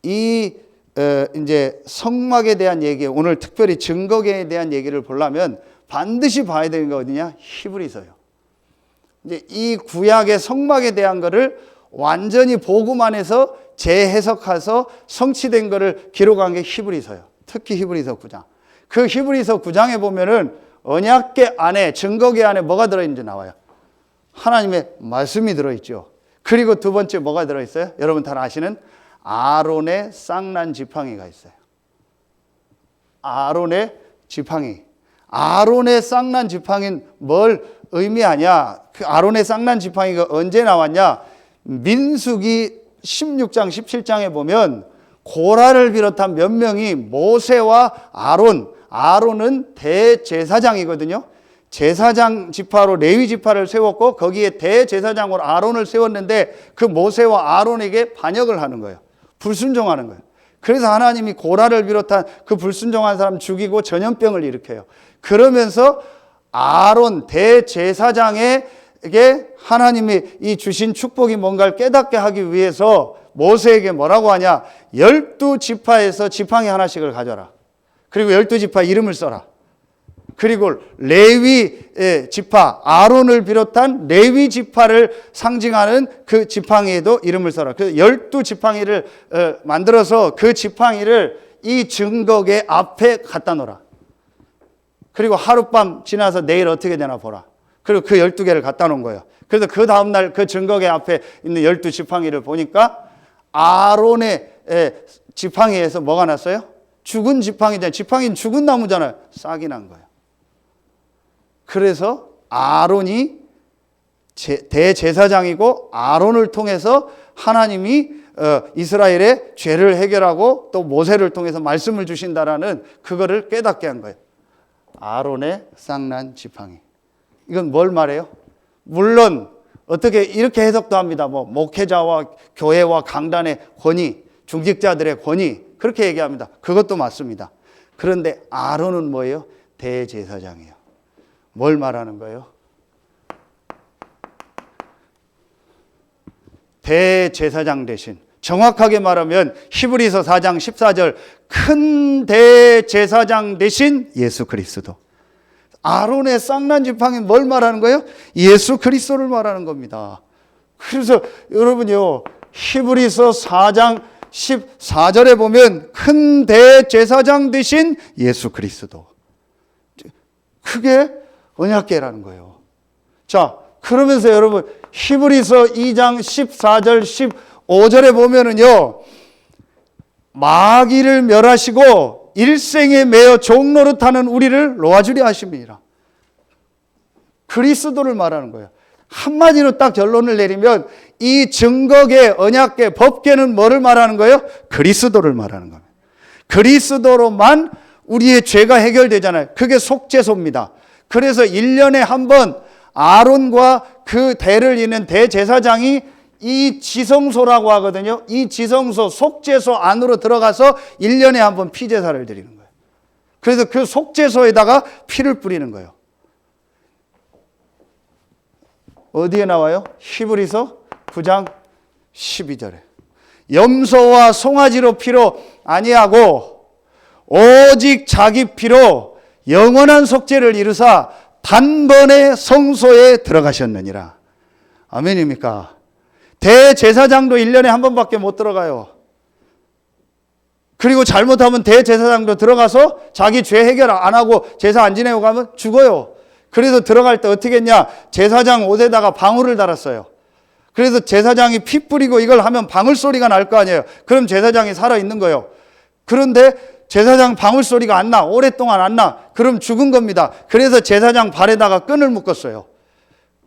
이제 성막에 대한 얘기, 오늘 특별히 증거궤에 대한 얘기를 보려면 반드시 봐야 되는 게 어디냐? 히브리서요. 이제 이 구약의 성막에 대한 거를 완전히 복음 안에서 재해석해서 성취된 거를 기록한 게 히브리서요. 특히 히브리서 9장. 그 히브리서 9장에 보면은 언약궤 안에, 증거궤 안에 뭐가 들어있는지 나와요. 하나님의 말씀이 들어있죠. 그리고 두 번째 뭐가 들어있어요? 여러분 다 아시는 아론의 쌍난 지팡이가 있어요. 아론의 지팡이. 아론의 쌍난 지팡이는 뭘 의미하냐? 그 아론의 쌍난 지팡이가 언제 나왔냐? 민수기 16장, 17장에 보면 고라를 비롯한 몇 명이 모세와 아론은 대제사장이거든요. 제사장 지파로 레위 지파를 세웠고 거기에 대제사장으로 아론을 세웠는데 그 모세와 아론에게 반역을 하는 거예요. 불순종하는 거예요. 그래서 하나님이 고라를 비롯한 그 불순종한 사람 죽이고 전염병을 일으켜요. 그러면서 아론 대제사장에게 하나님이 이 주신 축복이 뭔가를 깨닫게 하기 위해서 모세에게 뭐라고 하냐? 12지파에서 지팡이 하나씩을 가져라. 그리고 12지파 이름을 써라. 그리고 레위 지파, 아론을 비롯한 레위 지파를 상징하는 그 지팡이에도 이름을 써라. 그 12지팡이를 만들어서 그 지팡이를 이 증거궤 앞에 갖다 놓으라. 그리고 하룻밤 지나서 내일 어떻게 되나 보라. 그리고 그 12개를 갖다 놓은 거예요. 그래서 그 다음날 그 증거궤 앞에 있는 12지팡이를 보니까 아론의 지팡이에서 뭐가 났어요? 죽은 지팡이잖아요. 지팡이는 죽은 나무잖아요. 싹이 난 거예요. 그래서 아론이 대제사장이고 아론을 통해서 하나님이 이스라엘의 죄를 해결하고 또 모세를 통해서 말씀을 주신다라는 그거를 깨닫게 한 거예요. 아론의 쌍난 지팡이. 이건 뭘 말해요? 물론 어떻게 이렇게 해석도 합니다. 뭐 목회자와 교회와 강단의 권위, 중직자들의 권위 그렇게 얘기합니다. 그것도 맞습니다. 그런데 아론은 뭐예요? 대제사장이에요. 뭘 말하는 거예요? 대제사장 대신, 정확하게 말하면 히브리서 4장 14절 큰 대제사장 대신 예수 그리스도. 아론의 쌍난 지팡이는 뭘 말하는 거예요? 예수 그리스도를 말하는 겁니다. 그래서 여러분요, 히브리서 4장 14절에 보면 큰 대제사장 대신 예수 그리스도. 그게 언약궤라는 거예요. 자, 그러면서 여러분 히브리서 2장 14절 15절에 보면은요, 마귀를 멸하시고 일생에 매여 종노릇하는 우리를 놓아주려 하심이라. 그리스도를 말하는 거예요. 한마디로 딱 결론을 내리면 이 증거계, 언약계, 법계는 뭐를 말하는 거예요? 그리스도를 말하는 겁니다. 그리스도로만 우리의 죄가 해결되잖아요. 그게 속죄소입니다. 그래서 1년에 한 번 아론과 그 대를 잇는 대제사장이 이 지성소라고 하거든요. 이 지성소, 속죄소 안으로 들어가서 1년에 한 번 피제사를 드리는 거예요. 그래서 그 속죄소에다가 피를 뿌리는 거예요. 어디에 나와요? 히브리서 9장 12절에. 염소와 송아지로 피로 아니하고 오직 자기 피로 영원한 속죄를 이루사 단번에 성소에 들어가셨느니라. 아멘입니까? 대제사장도 1년에 한 번밖에 못 들어가요. 그리고 잘못하면 대제사장도 들어가서 자기 죄 해결 안 하고 제사 안 지내고 가면 죽어요. 그래서 들어갈 때 어떻게 했냐? 제사장 옷에다가 방울을 달았어요. 그래서 제사장이 피 뿌리고 이걸 하면 방울 소리가 날 거 아니에요. 그럼 제사장이 살아있는 거예요. 그런데 제사장 방울 소리가 안 나. 오랫동안 안 나. 그럼 죽은 겁니다. 그래서 제사장 발에다가 끈을 묶었어요.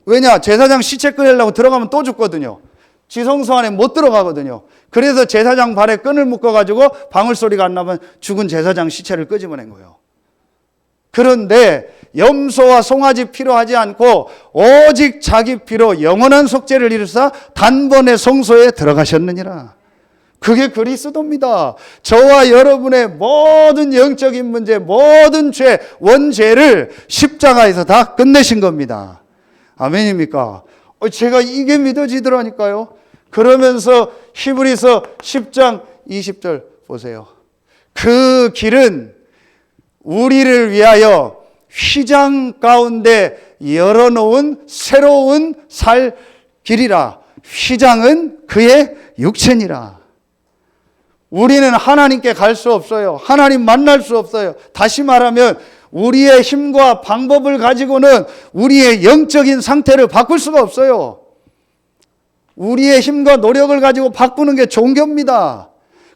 왜냐? 제사장 시체 꺼내려고 들어가면 또 죽거든요. 지성소 안에 못 들어가거든요. 그래서 제사장 발에 끈을 묶어가지고 방울 소리가 안 나면 죽은 제사장 시체를 끄집어낸 거예요. 그런데 염소와 송아지 피로 하지 않고 오직 자기 피로 영원한 속죄를 이루사 단번에 성소에 들어가셨느니라. 그게 그리스도입니다. 저와 여러분의 모든 영적인 문제, 모든 죄, 원죄를 십자가에서 다 끝내신 겁니다. 아멘입니까? 제가 이게 믿어지더라니까요. 그러면서 히브리서 10장 20절 보세요. 그 길은 우리를 위하여 휘장 가운데 열어놓은 새로운 살 길이라. 휘장은 그의 육체니라. 우리는 하나님께 갈 수 없어요. 하나님 만날 수 없어요. 다시 말하면 우리의 힘과 방법을 가지고는 우리의 영적인 상태를 바꿀 수가 없어요. 우리의 힘과 노력을 가지고 바꾸는 게 종교입니다.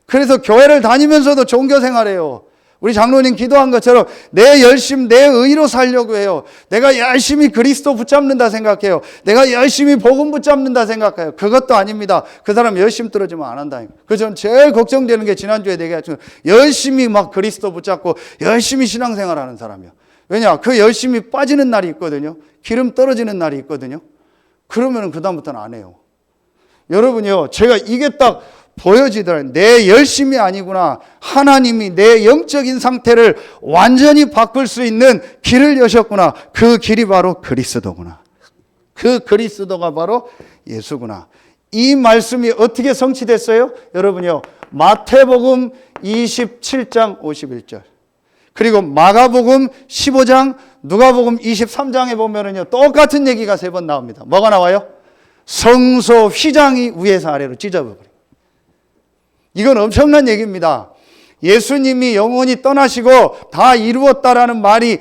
그래서 교회를 다니면서도 종교 생활해요. 우리 장로님 기도한 것처럼 내 열심, 내 의로 살려고 해요. 내가 열심히 그리스도 붙잡는다 생각해요. 내가 열심히 복음 붙잡는다 생각해요. 그것도 아닙니다. 그 사람 열심 떨어지면 안 한다니까. 그래서 저는 제일 걱정되는 게 지난주에 얘기했지만 열심히 막 그리스도 붙잡고 열심히 신앙생활하는 사람이요. 왜냐? 그 열심히 빠지는 날이 있거든요. 기름 떨어지는 날이 있거든요. 그러면 그다음부터는 안 해요. 여러분요, 제가 이게 딱 보여지더라고요. 내 열심이 아니구나. 하나님이 내 영적인 상태를 완전히 바꿀 수 있는 길을 여셨구나. 그 길이 바로 그리스도구나. 그 그리스도가 바로 예수구나. 이 말씀이 어떻게 성취됐어요? 여러분요, 마태복음 27장 51절 그리고 마가복음 15장, 누가복음 23장에 보면은요, 똑같은 얘기가 3번 나옵니다. 뭐가 나와요? 성소 휘장이 위에서 아래로 찢어버려요. 이건 엄청난 얘기입니다. 예수님이 영원히 떠나시고 다 이루었다라는 말이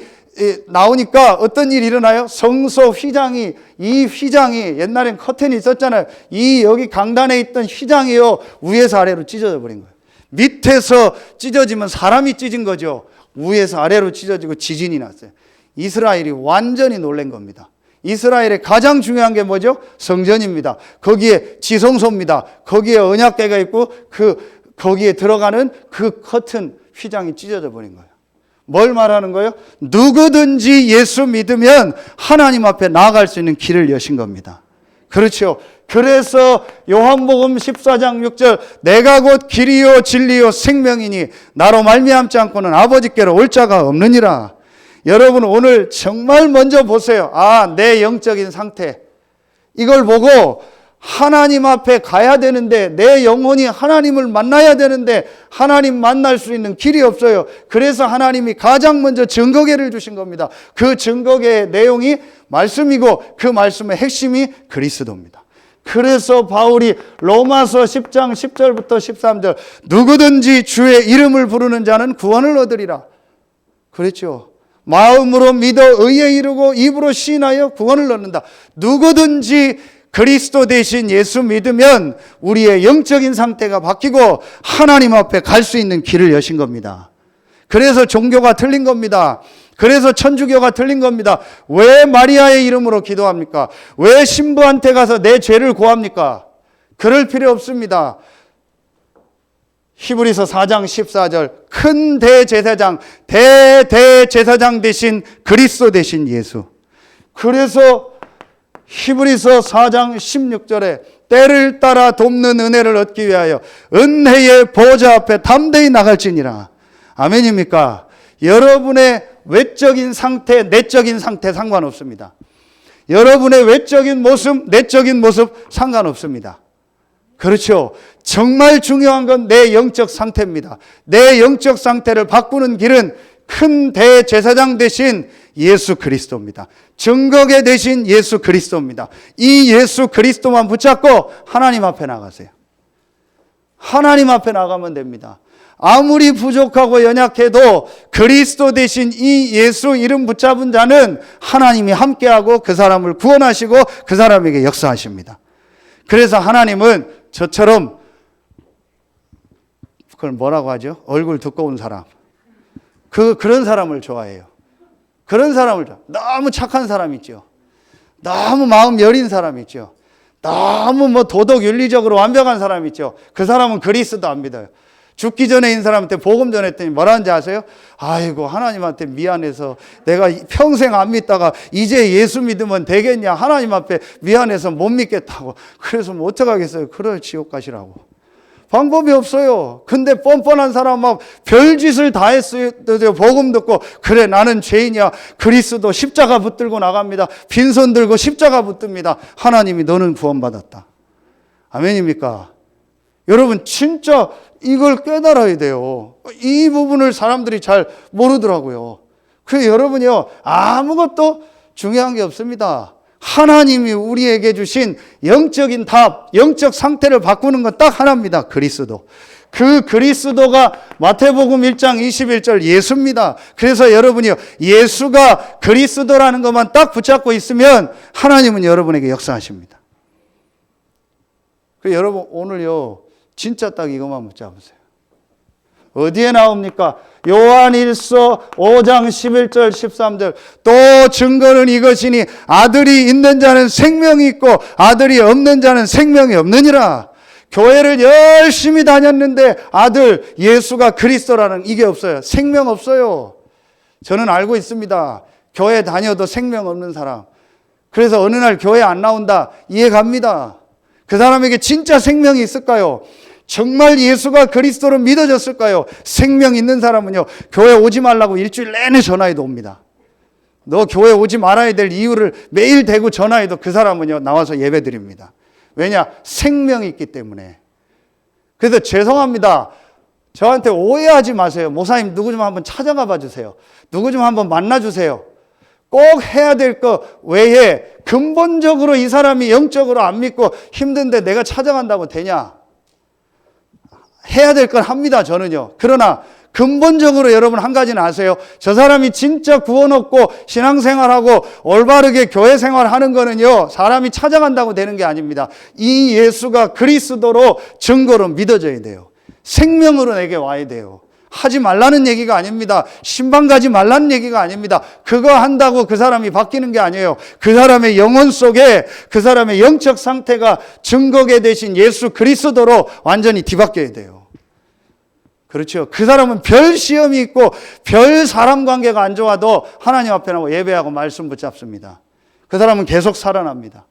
나오니까 어떤 일이 일어나요? 성소 휘장이, 이 휘장이 옛날엔 커튼이 있었잖아요. 이 여기 강단에 있던 휘장이요, 위에서 아래로 찢어져 버린 거예요. 밑에서 찢어지면 사람이 찢은 거죠. 위에서 아래로 찢어지고 지진이 났어요. 이스라엘이 완전히 놀란 겁니다. 이스라엘의 가장 중요한 게 뭐죠? 성전입니다. 거기에 지성소입니다. 거기에 언약궤가 있고 거기에 들어가는 그 커튼 휘장이 찢어져 버린 거예요. 뭘 말하는 거예요? 누구든지 예수 믿으면 하나님 앞에 나아갈 수 있는 길을 여신 겁니다. 그렇죠. 그래서 요한복음 14장 6절 내가 곧 길이요 진리요 생명이니 나로 말미암지 않고는 아버지께로 올 자가 없느니라. 여러분 오늘 정말 먼저 보세요. 내 영적인 상태. 이걸 보고 하나님 앞에 가야 되는데 내 영혼이 하나님을 만나야 되는데 하나님 만날 수 있는 길이 없어요. 그래서 하나님이 가장 먼저 증거궤를 주신 겁니다. 그 증거궤의 내용이 말씀이고 그 말씀의 핵심이 그리스도입니다. 그래서 바울이 로마서 10장 10절부터 13절 누구든지 주의 이름을 부르는 자는 구원을 얻으리라. 그렇죠. 마음으로 믿어 의에 이르고 입으로 시인하여 구원을 얻는다. 누구든지 그리스도 대신 예수 믿으면 우리의 영적인 상태가 바뀌고 하나님 앞에 갈 수 있는 길을 여신 겁니다. 그래서 종교가 틀린 겁니다. 그래서 천주교가 틀린 겁니다. 왜 마리아의 이름으로 기도합니까? 왜 신부한테 가서 내 죄를 고합니까? 그럴 필요 없습니다. 히브리서 4장 14절 큰 대제사장, 대제사장 대신 그리스도 대신 예수. 그래서 히브리서 4장 16절에 때를 따라 돕는 은혜를 얻기 위하여 은혜의 보좌 앞에 담대히 나갈지니라. 아멘입니까? 여러분의 외적인 상태, 내적인 상태 상관없습니다. 여러분의 외적인 모습, 내적인 모습 상관없습니다. 그렇죠. 정말 중요한 건 내 영적 상태입니다. 내 영적 상태를 바꾸는 길은 큰 대제사장 대신 예수 그리스도입니다. 증거궤 대신 예수 그리스도입니다. 이 예수 그리스도만 붙잡고 하나님 앞에 나가세요. 하나님 앞에 나가면 됩니다. 아무리 부족하고 연약해도 그리스도 대신 이 예수 이름 붙잡은 자는 하나님이 함께하고 그 사람을 구원하시고 그 사람에게 역사하십니다. 그래서 하나님은 저처럼 그걸 뭐라고 하죠? 얼굴 두꺼운 사람. 그런 사람을 좋아해요. 그런 사람을 너무 착한 사람 있죠. 너무 마음 여린 사람 있죠. 너무 도덕 윤리적으로 완벽한 사람 있죠. 그 사람은 그리스도 안 믿어요. 죽기 전에 있는 사람한테 복음 전했더니 뭐라는지 아세요? 아이고 하나님한테 미안해서 내가 평생 안 믿다가 이제 예수 믿으면 되겠냐. 하나님 앞에 미안해서 못 믿겠다고. 그래서 뭐 어떡하겠어요. 그래 지옥 가시라고. 방법이 없어요. 근데 뻔뻔한 사람 막 별짓을 다 했어요. 복음 듣고 그래 나는 죄인이야. 그리스도 십자가 붙들고 나갑니다. 빈손 들고 십자가 붙듭니다. 하나님이 너는 구원받았다. 아멘입니까? 여러분 진짜 이걸 깨달아야 돼요. 이 부분을 사람들이 잘 모르더라고요. 그래서 여러분이요 아무것도 중요한 게 없습니다. 하나님이 우리에게 주신 영적인 답, 영적 상태를 바꾸는 건 딱 하나입니다. 그리스도. 그 그리스도가 마태복음 1장 21절 예수입니다. 그래서 여러분이요 예수가 그리스도라는 것만 딱 붙잡고 있으면 하나님은 여러분에게 역사하십니다. 그래서 여러분 오늘요 진짜 딱 이것만 붙잡으세요. 어디에 나옵니까? 요한일서 5장 11절 13절 또 증거는 이것이니 아들이 있는 자는 생명이 있고 아들이 없는 자는 생명이 없느니라. 교회를 열심히 다녔는데 아들 예수가 그리스도라는 이게 없어요. 생명 없어요. 저는 알고 있습니다. 교회 다녀도 생명 없는 사람. 그래서 어느 날 교회 안 나온다 이해갑니다. 그 사람에게 진짜 생명이 있을까요? 정말 예수가 그리스도로 믿어졌을까요? 생명 있는 사람은요 교회 오지 말라고 일주일 내내 전화해도 옵니다. 너 교회 오지 말아야 될 이유를 매일 대고 전화해도 그 사람은요 나와서 예배 드립니다. 왜냐? 생명이 있기 때문에. 그래서 죄송합니다. 저한테 오해하지 마세요. 목사님 누구 좀 한번 찾아가 봐 주세요. 누구 좀 한번 만나 주세요. 꼭 해야 될 거 외에 근본적으로 이 사람이 영적으로 안 믿고 힘든데 내가 찾아간다고 되냐? 해야 될 건 합니다, 저는요. 그러나 근본적으로 여러분 한 가지는 아세요? 저 사람이 진짜 구원 얻고 신앙생활하고 올바르게 교회 생활하는 거는요, 사람이 찾아간다고 되는 게 아닙니다. 이 예수가 그리스도로 증거로 믿어져야 돼요. 생명으로 내게 와야 돼요. 하지 말라는 얘기가 아닙니다. 신방 가지 말라는 얘기가 아닙니다. 그거 한다고 그 사람이 바뀌는 게 아니에요. 그 사람의 영혼 속에 그 사람의 영적 상태가 증거게 되신 예수 그리스도로 완전히 뒤바뀌어야 돼요. 그렇죠. 그 사람은 별 시험이 있고 별 사람 관계가 안 좋아도 하나님 앞에 나고 예배하고 말씀 붙잡습니다. 그 사람은 계속 살아납니다.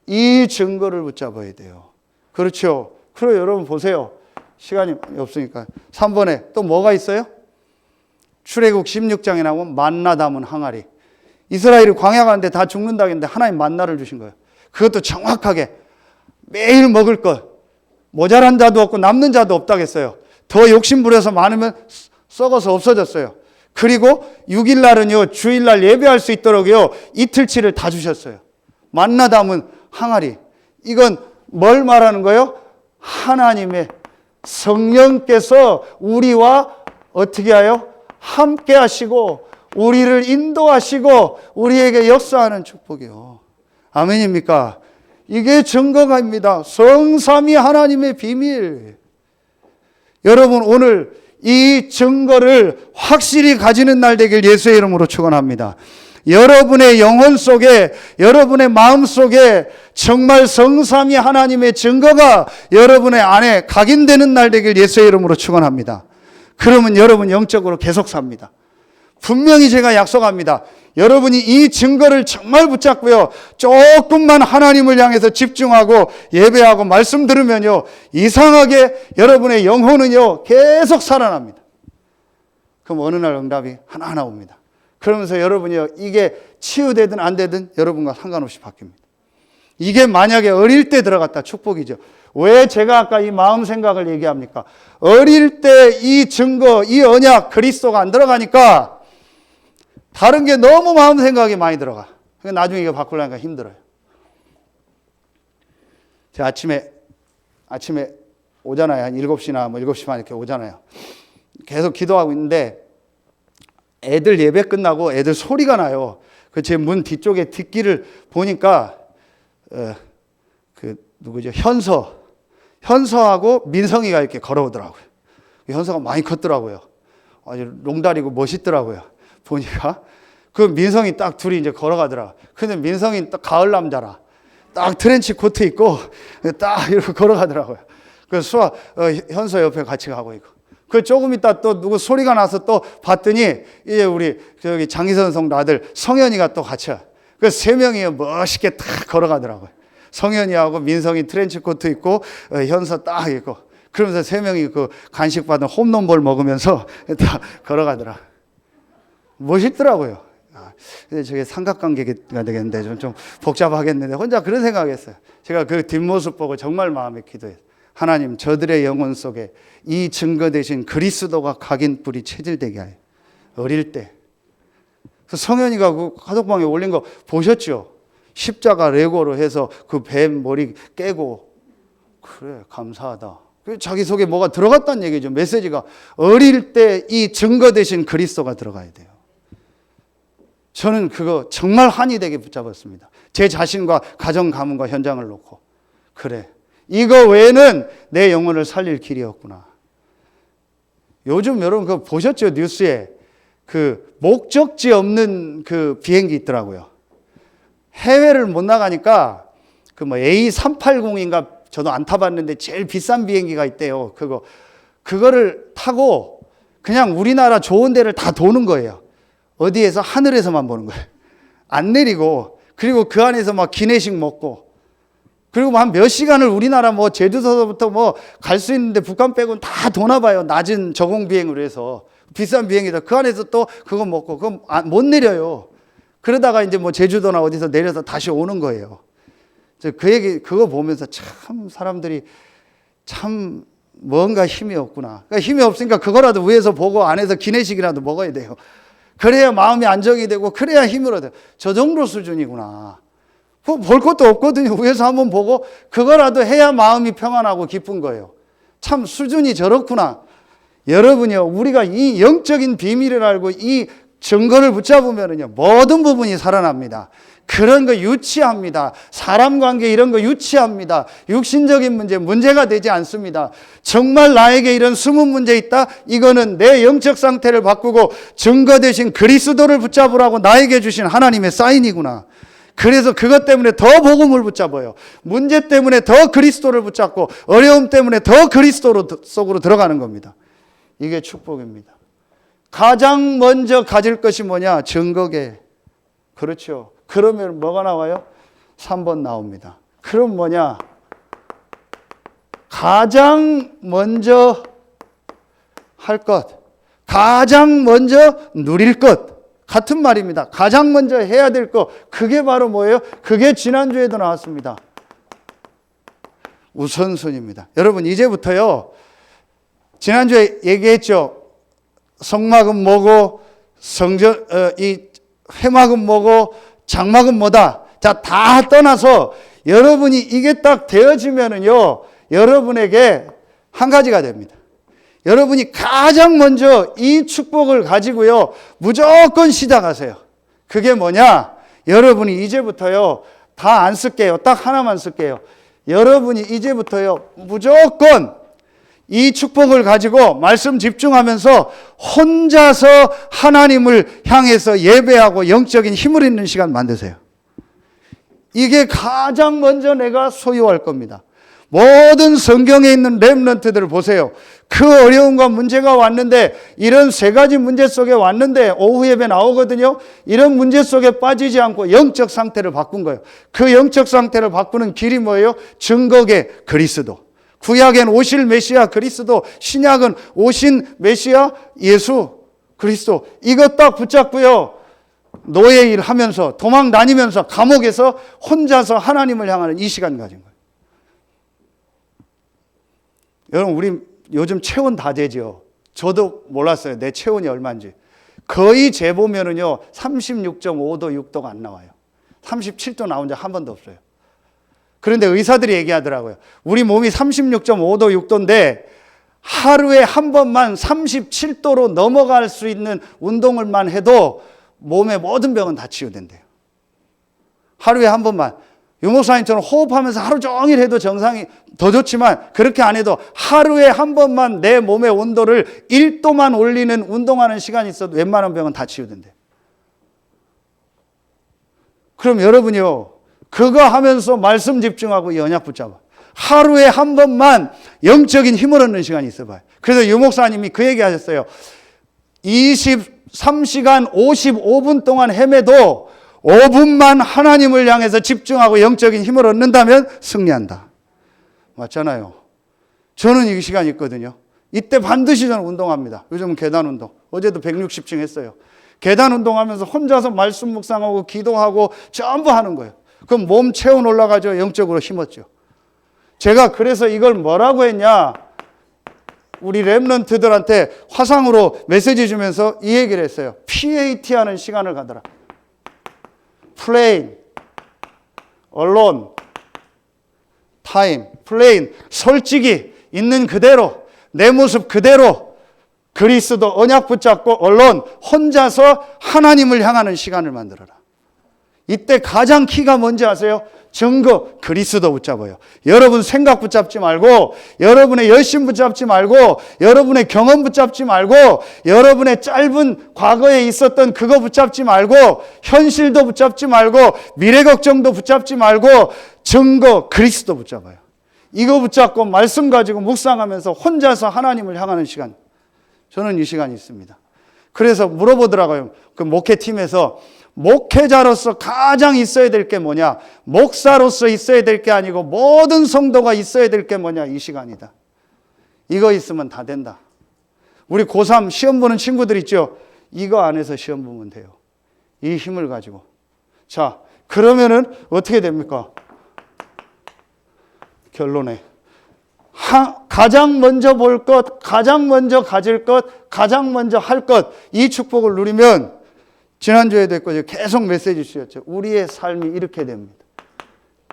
이 증거를 붙잡아야 돼요. 그렇죠. 그리고 여러분 보세요. 시간이 없으니까 3번에 또 뭐가 있어요? 출애굽 16장에 나오면 만나 담은 항아리. 이스라엘이 광야 가는데 다 죽는다겠는데 하나님 만나를 주신 거예요. 그것도 정확하게 매일 먹을 것. 모자란 자도 없고 남는 자도 없다겠어요. 더 욕심 부려서 많으면 썩어서 없어졌어요. 그리고 6일 날은요, 주일날 예배할 수 있도록요, 이틀치를 다 주셨어요. 만나 담은 항아리. 이건 뭘 말하는 거예요? 하나님의 성령께서 우리와 어떻게 하여? 함께 하시고 우리를 인도하시고 우리에게 역사하는 축복이요. 아멘입니까? 이게 증거가입니다. 성삼위 하나님의 비밀. 여러분 오늘 이 증거를 확실히 가지는 날 되길 예수의 이름으로 축원합니다. 여러분의 영혼 속에, 여러분의 마음 속에 정말 성삼위 하나님의 증거가 여러분의 안에 각인되는 날 되길 예수의 이름으로 축원합니다. 그러면 여러분 영적으로 계속 삽니다. 분명히 제가 약속합니다. 여러분이 이 증거를 정말 붙잡고요, 조금만 하나님을 향해서 집중하고 예배하고 말씀 들으면요, 이상하게 여러분의 영혼은요 계속 살아납니다. 그럼 어느 날 응답이 하나하나 옵니다. 그러면서 여러분이요, 이게 치유되든 안 되든 여러분과 상관없이 바뀝니다. 이게 만약에 어릴 때 들어갔다 축복이죠. 왜 제가 아까 이 마음 생각을 얘기합니까? 어릴 때 이 증거, 이 언약, 그리스도가 안 들어가니까 다른 게 너무 마음 생각이 많이 들어가. 나중에 이거 바꾸려니까 힘들어요. 제가 아침에 오잖아요. 한 7시나 7시 반 이렇게 오잖아요. 계속 기도하고 있는데 애들 예배 끝나고 애들 소리가 나요. 그 제 문 뒤쪽에 뒷길을 보니까 누구죠? 현서하고 민성이가 이렇게 걸어오더라고요. 현서가 많이 컸더라고요. 아주 롱다리고 멋있더라고요. 보니까 그 민성이 딱 둘이 이제 걸어가더라. 근데 민성이 딱 가을 남자라. 딱 트렌치 코트 입고 딱 이렇게 걸어가더라고요. 그 현서 옆에 같이 가고 있고. 그 조금 있다 또 누구 소리가 나서 또 봤더니 이제 우리 저기 장희선 성도 아들 성현이가 또 같이 와. 그 세 명이 멋있게 딱 걸어가더라고요. 성현이하고 민성이 트렌치 코트 입고 현서 딱 입고. 그러면서 세 명이 그 간식 받은 홈런볼 먹으면서 다 걸어가더라. 멋있더라고요. 근데 저게 삼각관계가 되겠는데 좀 복잡하겠는데 혼자 그런 생각했어요. 제가 그 뒷모습 보고 정말 마음에 기도했어요. 하나님, 저들의 영혼 속에 이 증거 되신 그리스도가 각인 뿌리 체질되게 하여. 어릴 때. 성현이가 그 카톡방에 올린 거 보셨죠? 십자가 레고로 해서 그 뱀 머리 깨고. 그래, 감사하다. 자기 속에 뭐가 들어갔다는 얘기죠. 메시지가. 어릴 때 이 증거 되신 그리스도가 들어가야 돼요. 저는 그거 정말 한이 되게 붙잡았습니다. 제 자신과 가정 가문과 현장을 놓고. 그래, 이거 외에는 내 영혼을 살릴 길이 없구나. 요즘 여러분 그거 보셨죠? 뉴스에 그 목적지 없는 그 비행기 있더라고요. 해외를 못 나가니까 그 뭐 A380인가 저도 안 타봤는데 제일 비싼 비행기가 있대요. 그거를 타고 그냥 우리나라 좋은 데를 다 도는 거예요. 어디에서? 하늘에서만 보는 거예요. 안 내리고, 그리고 그 안에서 막 기내식 먹고, 그리고 한 몇 시간을 우리나라 뭐 제주도서부터 뭐 갈 수 있는데 북한 빼고는 다 도나 봐요. 낮은 저공 비행으로 해서. 비싼 비행이다. 그 안에서 또 그거 먹고, 그거 못 내려요. 그러다가 이제 뭐 제주도나 어디서 내려서 다시 오는 거예요. 그거 보면서 참 사람들이 참 뭔가 힘이 없구나. 그러니까 힘이 없으니까 그거라도 위에서 보고 안에서 기내식이라도 먹어야 돼요. 그래야 마음이 안정이 되고 그래야 힘을 얻어요. 저 정도 수준이구나. 볼 것도 없거든요. 위에서 한번 보고 그거라도 해야 마음이 평안하고 기쁜 거예요. 참 수준이 저렇구나. 여러분이요, 우리가 이 영적인 비밀을 알고 이 증거를 붙잡으면은요, 모든 부분이 살아납니다. 그런 거 유치합니다. 사람 관계 이런 거 유치합니다. 육신적인 문제가 되지 않습니다. 정말 나에게 이런 숨은 문제 있다? 이거는 내 영적 상태를 바꾸고 증거 대신 그리스도를 붙잡으라고 나에게 주신 하나님의 사인이구나. 그래서 그것 때문에 더 복음을 붙잡아요. 문제 때문에 더 그리스도를 붙잡고 어려움 때문에 더 그리스도 속으로 들어가는 겁니다. 이게 축복입니다. 가장 먼저 가질 것이 뭐냐? 증거계. 그렇죠. 그러면 뭐가 나와요? 3번 나옵니다. 그럼 뭐냐? 가장 먼저 할 것, 가장 먼저 누릴 것. 같은 말입니다. 가장 먼저 해야 될 것. 그게 바로 뭐예요? 그게 지난주에도 나왔습니다. 우선순위입니다. 여러분, 이제부터요, 지난주에 얘기했죠. 성막은 뭐고, 이 회막은 뭐고, 장막은 뭐다. 자, 다 떠나서 여러분이 이게 딱 되어지면은요, 여러분에게 한 가지가 됩니다. 여러분이 가장 먼저 이 축복을 가지고요, 무조건 시작하세요. 그게 뭐냐? 여러분이 이제부터요, 다 안 쓸게요. 딱 하나만 쓸게요. 여러분이 이제부터요, 무조건 이 축복을 가지고 말씀 집중하면서 혼자서 하나님을 향해서 예배하고 영적인 힘을 있는 시간 만드세요. 이게 가장 먼저 내가 소유할 겁니다. 모든 성경에 있는 렘넌트들을 보세요. 그 어려움과 문제가 왔는데, 이런 세 가지 문제 속에 왔는데, 오후 예배 나오거든요. 이런 문제 속에 빠지지 않고 영적 상태를 바꾼 거예요. 그 영적 상태를 바꾸는 길이 뭐예요? 증거계 그리스도. 구약엔 오실 메시아 그리스도, 신약은 오신 메시아 예수 그리스도. 이거 딱 붙잡고요, 노예 일 하면서 도망 다니면서 감옥에서 혼자서 하나님을 향하는 이 시간 가진 거예요. 여러분, 우리 요즘 체온 다 재죠. 저도 몰랐어요. 내 체온이 얼마인지. 거의 재보면은요, 36.5도, 6도가 안 나와요. 37도 나온 적 한 번도 없어요. 그런데 의사들이 얘기하더라고요. 우리 몸이 36.5도, 6도인데 하루에 한 번만 37도로 넘어갈 수 있는 운동을만 해도 몸의 모든 병은 다 치유된대요. 하루에 한 번만. 유목사님처럼 호흡하면서 하루 종일 해도 정상이 더 좋지만, 그렇게 안 해도 하루에 한 번만 내 몸의 온도를 1도만 올리는 운동하는 시간이 있어도 웬만한 병은 다 치유된대요. 그럼 여러분이요, 그거 하면서 말씀 집중하고 연약 붙잡아. 하루에 한 번만 영적인 힘을 얻는 시간이 있어봐요. 그래서 유목사님이 그 얘기 하셨어요. 23시간 55분 동안 헤매도 5분만 하나님을 향해서 집중하고 영적인 힘을 얻는다면 승리한다. 맞잖아요. 저는 이 시간이 있거든요. 이때 반드시 저는 운동합니다. 요즘은 계단 운동. 어제도 160층 했어요. 계단 운동하면서 혼자서 말씀 묵상하고 기도하고 전부 하는 거예요. 그럼 몸 체온 올라가죠. 영적으로 힘었죠. 제가 그래서 이걸 뭐라고 했냐, 우리 렘넌트들한테 화상으로 메시지 주면서 이 얘기를 했어요. PAT 하는 시간을 가더라. plain, alone, time, plain. 솔직히 있는 그대로, 내 모습 그대로 그리스도 언약 붙잡고 alone, 혼자서 하나님을 향하는 시간을 만들어라. 이때 가장 키가 뭔지 아세요? 증거 그리스도 붙잡아요. 여러분 생각 붙잡지 말고, 여러분의 열심 붙잡지 말고, 여러분의 경험 붙잡지 말고, 여러분의 짧은 과거에 있었던 그거 붙잡지 말고, 현실도 붙잡지 말고, 미래 걱정도 붙잡지 말고, 증거 그리스도 붙잡아요. 이거 붙잡고 말씀 가지고 묵상하면서 혼자서 하나님을 향하는 시간, 저는 이 시간이 있습니다. 그래서 물어보더라고요. 그 목회팀에서 목회자로서 가장 있어야 될 게 뭐냐? 목사로서 있어야 될 게 아니고 모든 성도가 있어야 될 게 뭐냐? 이 시간이다. 이거 있으면 다 된다. 우리 고3 시험 보는 친구들 있죠? 이거 안에서 시험 보면 돼요. 이 힘을 가지고. 자, 그러면은 어떻게 됩니까? 결론에 가장 먼저 볼 것, 가장 먼저 가질 것, 가장 먼저 할 것, 이 축복을 누리면, 지난주에도 했고 계속 메시지 주셨죠. 우리의 삶이 이렇게 됩니다.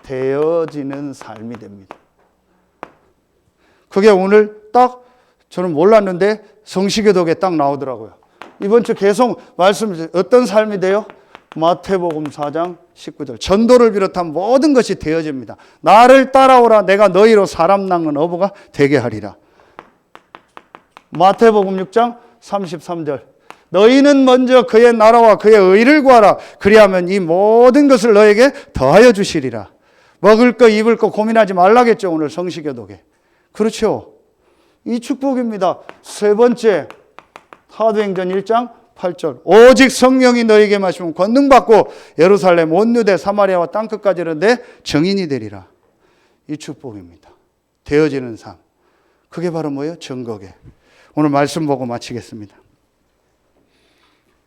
되어지는 삶이 됩니다. 그게 오늘 딱 저는 몰랐는데 성시교독에 딱 나오더라고요. 이번 주 계속 말씀, 어떤 삶이 돼요? 마태복음 4장 19절. 전도를 비롯한 모든 것이 되어집니다. 나를 따라오라. 내가 너희로 사람 낚는 어부가 되게 하리라. 마태복음 6장 33절. 너희는 먼저 그의 나라와 그의 의를 구하라. 그리하면 이 모든 것을 너에게 더하여 주시리라. 먹을 거 입을 거 고민하지 말라겠죠. 오늘 성시교독에. 그렇죠. 이 축복입니다. 세 번째, 사도행전 1장 8절. 오직 성령이 너에게 마시면 권능받고 예루살렘 온 유대 사마리아와 땅끝까지 이르되 증인이 되리라. 이 축복입니다. 되어지는 삶. 그게 바로 뭐예요? 증거계. 오늘 말씀 보고 마치겠습니다.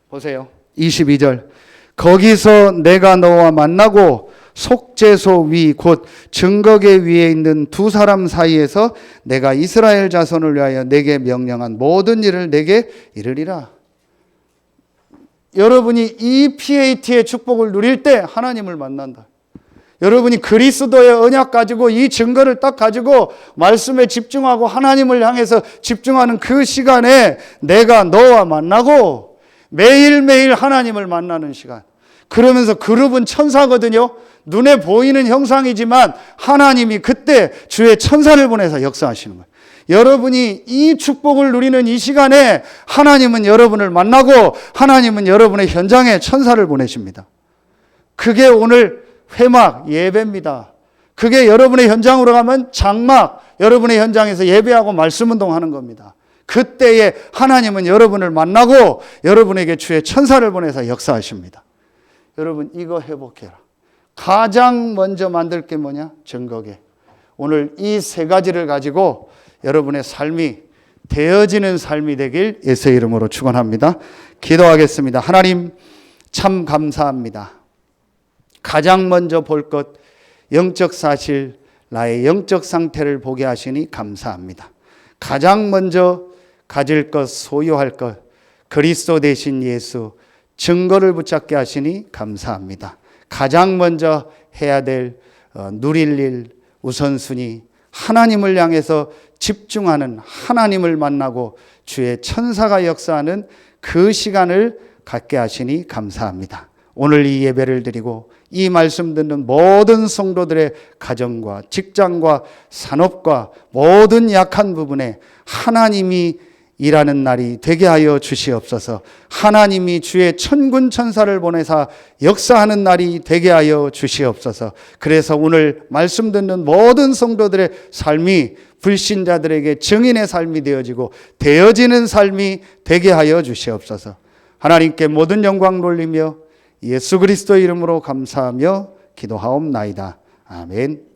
보세요. 22절. 거기서 내가 너와 만나고 속죄소 위 곧 증거계 위에 있는 두 사람 사이에서 내가 이스라엘 자손을 위하여 내게 명령한 모든 일을 내게 이르리라. 여러분이 이 PAT의 축복을 누릴 때 하나님을 만난다. 여러분이 그리스도의 언약 가지고 이 증거를 딱 가지고 말씀에 집중하고 하나님을 향해서 집중하는 그 시간에 내가 너와 만나고 매일매일 하나님을 만나는 시간. 그러면서 그룹은 천사거든요. 눈에 보이는 형상이지만 하나님이 그때 주의 천사를 보내서 역사하시는 거예요. 여러분이 이 축복을 누리는 이 시간에 하나님은 여러분을 만나고 하나님은 여러분의 현장에 천사를 보내십니다. 그게 오늘 회막 예배입니다. 그게 여러분의 현장으로 가면 장막, 여러분의 현장에서 예배하고 말씀 운동하는 겁니다. 그때에 하나님은 여러분을 만나고 여러분에게 주의 천사를 보내서 역사하십니다. 여러분 이거 회복해라. 가장 먼저 만들 게 뭐냐? 증거계. 오늘 이 세 가지를 가지고 여러분의 삶이 되어지는 삶이 되길 예수의 이름으로 축원합니다. 기도하겠습니다. 하나님 참 감사합니다. 가장 먼저 볼 것, 영적 사실, 나의 영적 상태를 보게 하시니 감사합니다. 가장 먼저 가질 것, 소유할 것, 그리스도 대신 예수, 증거를 붙잡게 하시니 감사합니다. 가장 먼저 해야 될 누릴 일, 우선순위, 하나님을 향해서 집중하는, 하나님을 만나고 주의 천사가 역사하는 그 시간을 갖게 하시니 감사합니다. 오늘 이 예배를 드리고 이 말씀 듣는 모든 성도들의 가정과 직장과 산업과 모든 약한 부분에 하나님이 일하는 날이 되게 하여 주시옵소서. 하나님이 주의 천군 천사를 보내사 역사하는 날이 되게 하여 주시옵소서. 그래서 오늘 말씀 듣는 모든 성도들의 삶이 불신자들에게 증인의 삶이 되어지고 되어지는 삶이 되게 하여 주시옵소서. 하나님께 모든 영광 돌리며 예수 그리스도 이름으로 감사하며 기도하옵나이다. 아멘.